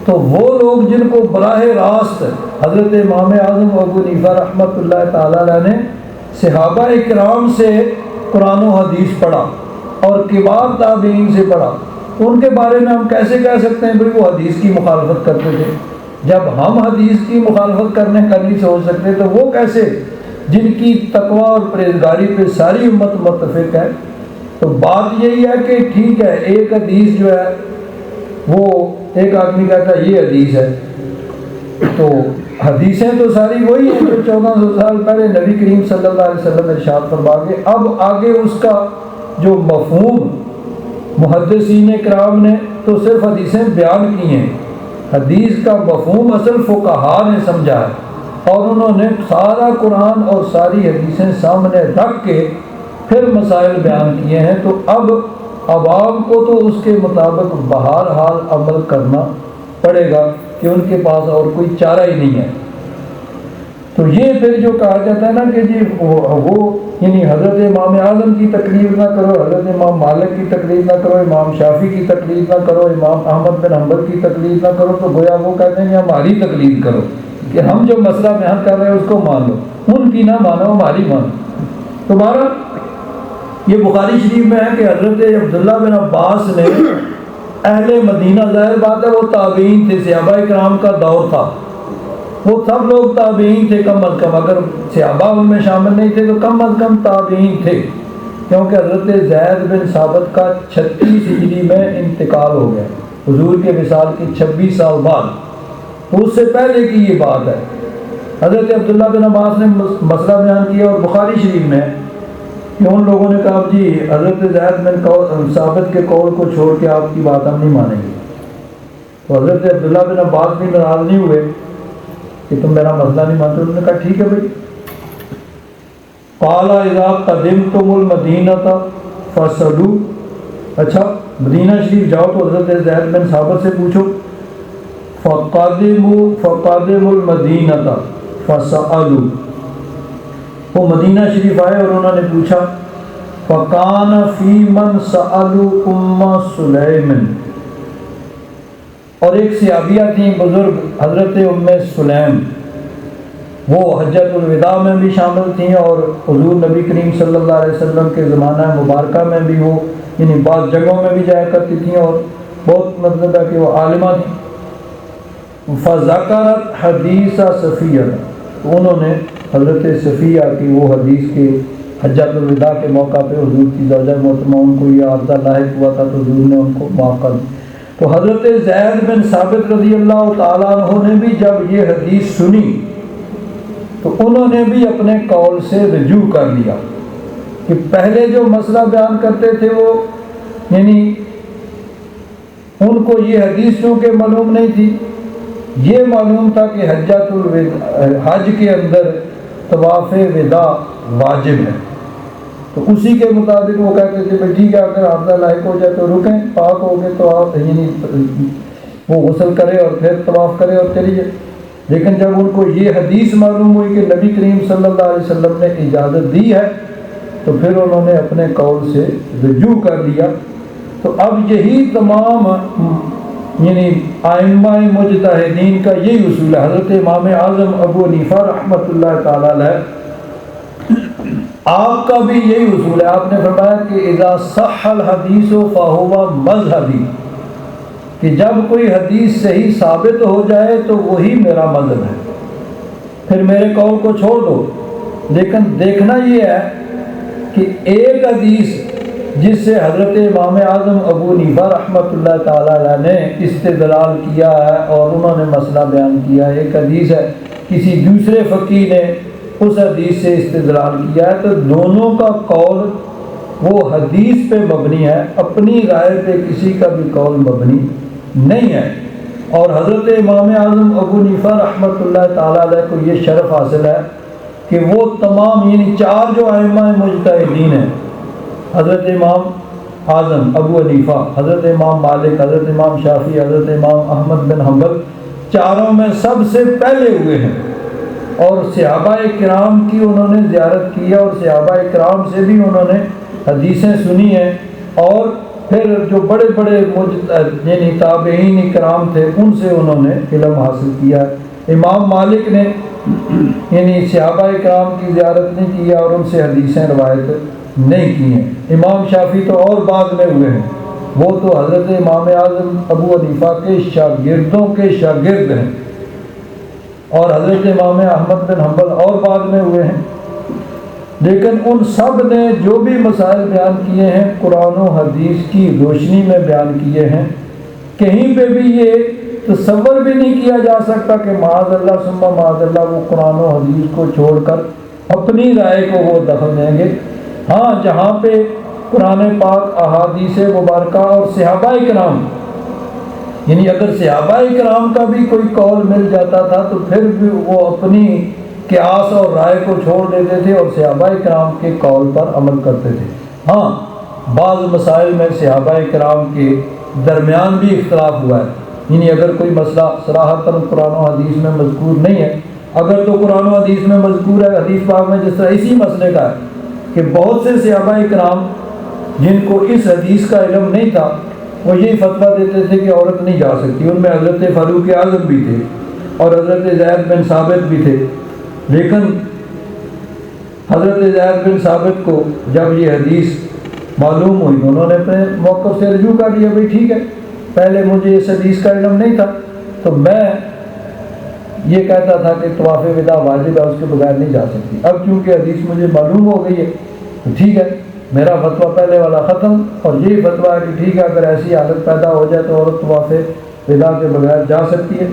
تو وہ لوگ جن کو براہ راست حضرت امام اعظم ابو حنیفہ رحمۃ اللہ تعالیٰ علیہ نے صحابہ اکرام سے قرآن و حدیث پڑھا اور کبار تابعین سے پڑھا، ان کے بارے میں ہم کیسے کہہ سکتے ہیں بھئی وہ حدیث کی مخالفت کرتے تھے؟ جب ہم حدیث کی مخالفت کرنے کا نہیں سوچ سکتے تو وہ کیسے، جن کی تقوی اور پرہیزگاری پہ ساری امت متفق ہے؟ تو بات یہی ہے کہ ٹھیک ہے، ایک حدیث جو ہے وہ ایک آدمی کہتا ہے یہ حدیث ہے، تو حدیثیں تو ساری وہی ہیں جو 1400 سال پہلے نبی کریم صلی اللہ علیہ وسلم ارشاد فرما گئے۔ اب آگے اس کا جو مفہوم محدثین کرام نے تو صرف حدیثیں بیان کی ہیں، حدیث کا مفہوم اصل فقہا نے سمجھا ہے، اور انہوں نے سارا قرآن اور ساری حدیثیں سامنے رکھ کے پھر مسائل بیان کیے ہیں۔ تو اب عوام کو تو اس کے مطابق بہرحال عمل کرنا پڑے گا کہ ان کے پاس اور کوئی چارہ ہی نہیں ہے۔ تو یہ پھر جو کہا جاتا ہے نا کہ جی وہ یعنی حضرت امام اعظم کی تقلید نہ کرو، حضرت امام مالک کی تقلید نہ کرو، امام شافعی کی تقلید نہ کرو، امام احمد بن حنبل کی تقلید نہ کرو، تو گویا وہ کہتے ہیں کہ ہماری تقلید کرو، کہ ہم جو مسئلہ بیان کر رہے ہیں اس کو مان لو، ان کی نہ مانو، ہماری مانو۔ تمہارا یہ بخاری شریف میں ہے کہ حضرت عبداللہ بن عباس نے اہل مدینہ، ظاہر بات ہے وہ تابعین تھے، صحابہ کرام کا دور تھا، وہ سب لوگ تابعین تھے کم از کم، اگر صحابہ ان میں شامل نہیں تھے تو کم از کم تابعین تھے، کیونکہ حضرت زید بن ثابت کا 36 ہجری میں انتقال ہو گیا، حضور کے وصال کے 26 سال بعد، تو اس سے پہلے کی یہ بات ہے۔ حضرت عبداللہ بن عباس نے مسئلہ بیان کیا اور بخاری شریف میں کہ ان لوگوں نے کہا جی حضرت زید بن ثابت کے قول کو چھوڑ کے آپ کی بات ہم نہیں مانیں گے، تو حضرت عبداللہ بن عباس بھی ناراض نہیں ہوئے کہ تم میرا مسئلہ نہیں مانتے، انہوں نے کہا ٹھیک ہے بھائی، قال اذا قدمتم المدینہ فاسألوا، اچھا مدینہ شریف جاؤ تو حضرت زید بن ثابت سے پوچھو، فقدموا المدینہ فسألوا، وہ مدینہ شریف آئے اور انہوں نے پوچھا، فکان فی من سألوا ام سلیم، اور ایک صحابیہ تھیں بزرگ حضرت ام سلیم، وہ حجۃ الوداع میں بھی شامل تھیں اور حضور نبی کریم صلی اللہ علیہ وسلم کے زمانہ مبارکہ میں بھی وہ یعنی بعض جگہوں میں بھی جایا کرتی تھیں اور بہت مطلب ہے کہ وہ عالمہ تھیں۔ فذکرت حدیث صفیہ، تو انہوں نے حضرت صفیہ کی وہ حدیث کے حجۃ الوداع کے موقع پہ حضور کی زوجہ محترمہ ان کو یہ عارضہ لاحق ہوا تھا تو حضور نے ان کو معاف کر دیا۔ تو حضرت زید بن ثابت رضی اللہ تعالیٰ عنہ نے بھی جب یہ حدیث سنی تو انہوں نے بھی اپنے قول سے رجوع کر لیا کہ پہلے جو مسئلہ بیان کرتے تھے وہ یعنی ان کو یہ حدیث چونکہ معلوم نہیں تھی، یہ معلوم تھا کہ حج کے اندر طواف وداع واجب ہے، تو اسی کے مطابق وہ کہتے تھے بھائی ٹھیک ہے اگر عارضہ لاحق ہو جائے تو رکیں، پاک ہو گئے تو آپ یعنی وہ غسل کرے اور پھر طواف کرے اور چلیے۔ لیکن جب ان کو یہ حدیث معلوم ہوئی کہ نبی کریم صلی اللہ علیہ وسلم نے اجازت دی ہے تو پھر انہوں نے اپنے قول سے رجوع کر لیا۔ تو اب یہی تمام یعنی ائمہ مجتہدین کا یہی اصول ہے۔ حضرت امام اعظم ابو حنیفہ رحمۃ اللہ تعالی علیہ آپ کا بھی یہی اصول ہے، آپ نے فرمایا کہ اذا صح الحدیث فہو مذہبی، کہ جب کوئی حدیث صحیح ثابت ہو جائے تو وہی میرا مذہب ہے، پھر میرے قول کو چھوڑ دو۔ لیکن دیکھنا یہ ہے کہ ایک حدیث جس سے حضرت امام اعظم ابو حنیفہ رحمۃ اللہ تعالیٰ علیہ نے استدلال کیا ہے اور انہوں نے مسئلہ بیان کیا ہے، ایک حدیث ہے کسی دوسرے فقیہ نے اس حدیث سے استدلال کیا ہے، تو دونوں کا قول وہ حدیث پہ مبنی ہے، اپنی رائے پہ کسی کا بھی قول مبنی نہیں ہے۔ اور حضرت امام اعظم ابو حنیفہ رحمۃ اللہ تعالیٰ علیہ کو یہ شرف حاصل ہے کہ کہ وہ تمام یعنی چار جو ائمہ مجتہدین ہیں، حضرت امام اعظم ابو حنیفہ، حضرت امام مالک، حضرت امام شافعی، حضرت امام احمد بن حنبل، چاروں میں سب سے پہلے ہوئے ہیں، اور صحابہ کرام کی انہوں نے زیارت کی ہے، اور صحابہ کرام سے بھی انہوں نے حدیثیں سنی ہیں، اور پھر جو بڑے بڑے یعنی تابعین کرام تھے ان سے انہوں نے علم حاصل کیا ہے۔ امام مالک نے یعنی صحابہ کرام کی زیارت نہیں کی اور ان سے حدیثیں روایت نہیں کی ہیں۔ امام شافعی تو اور بعد میں ہوئے ہیں، وہ تو حضرت امام اعظم ابو حنیفہ کے شاگردوں کے شاگرد ہیں، اور حضرت امام احمد بن حنبل اور بعد میں ہوئے ہیں، لیکن ان سب نے جو بھی مسائل بیان کیے ہیں قرآن و حدیث کی روشنی میں بیان کیے ہیں۔ کہیں پہ بھی یہ تصور بھی نہیں کیا جا سکتا کہ معاذ اللہ ثم معاذ اللہ وہ قرآن و حدیث کو چھوڑ کر اپنی رائے کو وہ دخل دیں گے۔ ہاں جہاں پہ قرآن پاک، احادیث مبارکہ اور صحابہ کرام، یعنی اگر صحابہ کرام کا بھی کوئی قول مل جاتا تھا تو پھر بھی وہ اپنی قیاس اور رائے کو چھوڑ دیتے تھے اور صحابہ کرام کے قول پر عمل کرتے تھے۔ ہاں بعض مسائل میں صحابہ کرام کے درمیان بھی اختلاف ہوا ہے، یعنی اگر کوئی مسئلہ صراحتاً قرآن و حدیث میں مذکور نہیں ہے، اگر تو قرآن و حدیث میں مذکور ہے، حدیث پاک میں جس طرح اسی مسئلے کا ہے کہ بہت سے صحابہ کرام جن کو اس حدیث کا علم نہیں تھا وہ یہی فتویٰ دیتے تھے کہ عورت نہیں جا سکتی، ان میں حضرت فاروق اعظم بھی تھے اور حضرت زید بن ثابت بھی تھے، لیکن حضرت زید بن ثابت کو جب یہ حدیث معلوم ہوئی تو انہوں نے اپنے موقف سے رجوع کر لیا، بھائی ٹھیک ہے پہلے مجھے اس حدیث کا علم نہیں تھا تو میں یہ کہتا تھا کہ طواف وداع واجب ہے، اس کے بغیر نہیں جا سکتی، اب چونکہ حدیث مجھے معلوم ہو گئی ہے تو ٹھیک ہے میرا فتویٰ پہلے والا ختم، اور یہی فتویٰ ہے کہ ٹھیک ہے اگر ایسی حالت پیدا ہو جائے تو عورت طواف وداع کے بغیر جا سکتی ہے۔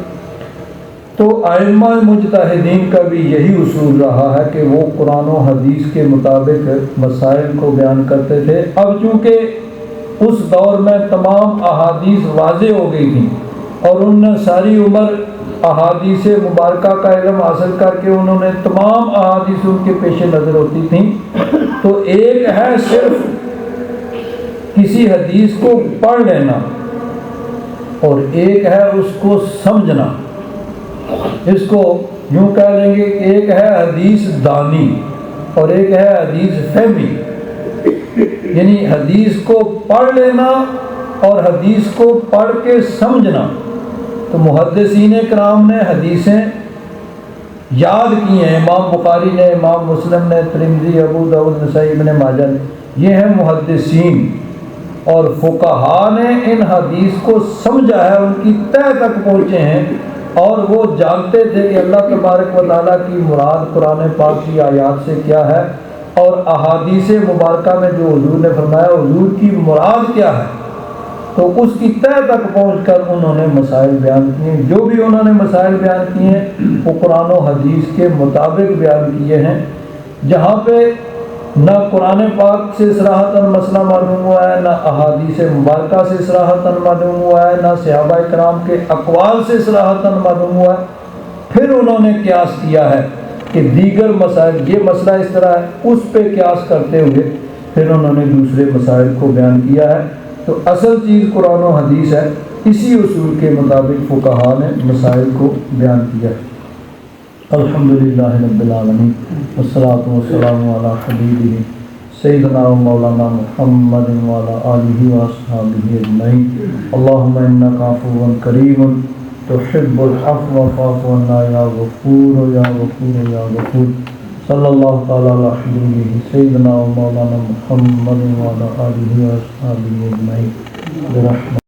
تو ائمہ مجتہدین کا بھی یہی اصول رہا ہے کہ وہ قرآن و حدیث کے مطابق مسائل کو بیان کرتے تھے۔ اب چونکہ اس دور میں تمام احادیث واضح ہو گئی تھیں اور ان نے ساری عمر احادیث مبارکہ کا علم حاصل کر کے انہوں نے تمام احادیث ان کے پیش نظر ہوتی تھیں، تو ایک ہے صرف کسی حدیث کو پڑھ لینا اور ایک ہے اس کو سمجھنا۔ اس کو یوں کہہ لیں گے کہ ایک ہے حدیث دانی اور ایک ہے حدیث فہمی، یعنی حدیث کو پڑھ لینا اور حدیث کو پڑھ کے سمجھنا۔ تو محدثین کرام نے حدیثیں یاد کی ہیں، امام بخاری نے، امام مسلم نے، ترمذی، ابو داؤد، نسائی، ابن ماجہ نے، یہ ہیں محدثین، اور فقہا نے ان حدیث کو سمجھا ہے، ان کی تہ تک پہنچے ہیں اور وہ جانتے تھے کہ اللہ تبارک و تعالیٰ کی مراد قرآن پاک کی آیات سے کیا ہے اور احادیث مبارکہ میں جو حضور نے فرمایا حضور کی مراد کیا ہے، تو اس کی تہ تک پہنچ کر انہوں نے مسائل بیان کیے ہیں۔ جو بھی انہوں نے مسائل بیان کیے ہیں وہ قرآن و حدیث کے مطابق بیان کیے ہیں، جہاں پہ نہ قرآن پاک سے صراحتاً مسئلہ معلوم ہوا ہے، نہ احادیث مبارکہ سے صراحتاً معلوم ہوا ہے، نہ صحابہ کرام کے اقوال سے صراحتاً معلوم ہوا ہے، پھر انہوں نے قیاس کیا ہے کہ دیگر مسائل، یہ مسئلہ اس طرح ہے، اس پہ قیاس کرتے ہوئے پھر انہوں نے دوسرے مسائل کو بیان کیا ہے۔ تو اصل چیز قرآن و حدیث ہے، اسی اصول کے مطابق فقہا نے مسائل کو بیان کیا ہے۔ الحمدللہ رب العالمین والصلاۃ والسلام علی حبیبہ سیدنا و مولانا محمد وعلی آلہ واصحابہ اجمعین۔ اللہم انک عفو کریم تحب العفو فاعف عنا یا غفور یا غفور یا غفور۔ صلی اللہ تعالیٰ علی حبیبہ سیدنا و مولانا محمد وعلی آلہ واصحابہ اجمعین برحمتہ۔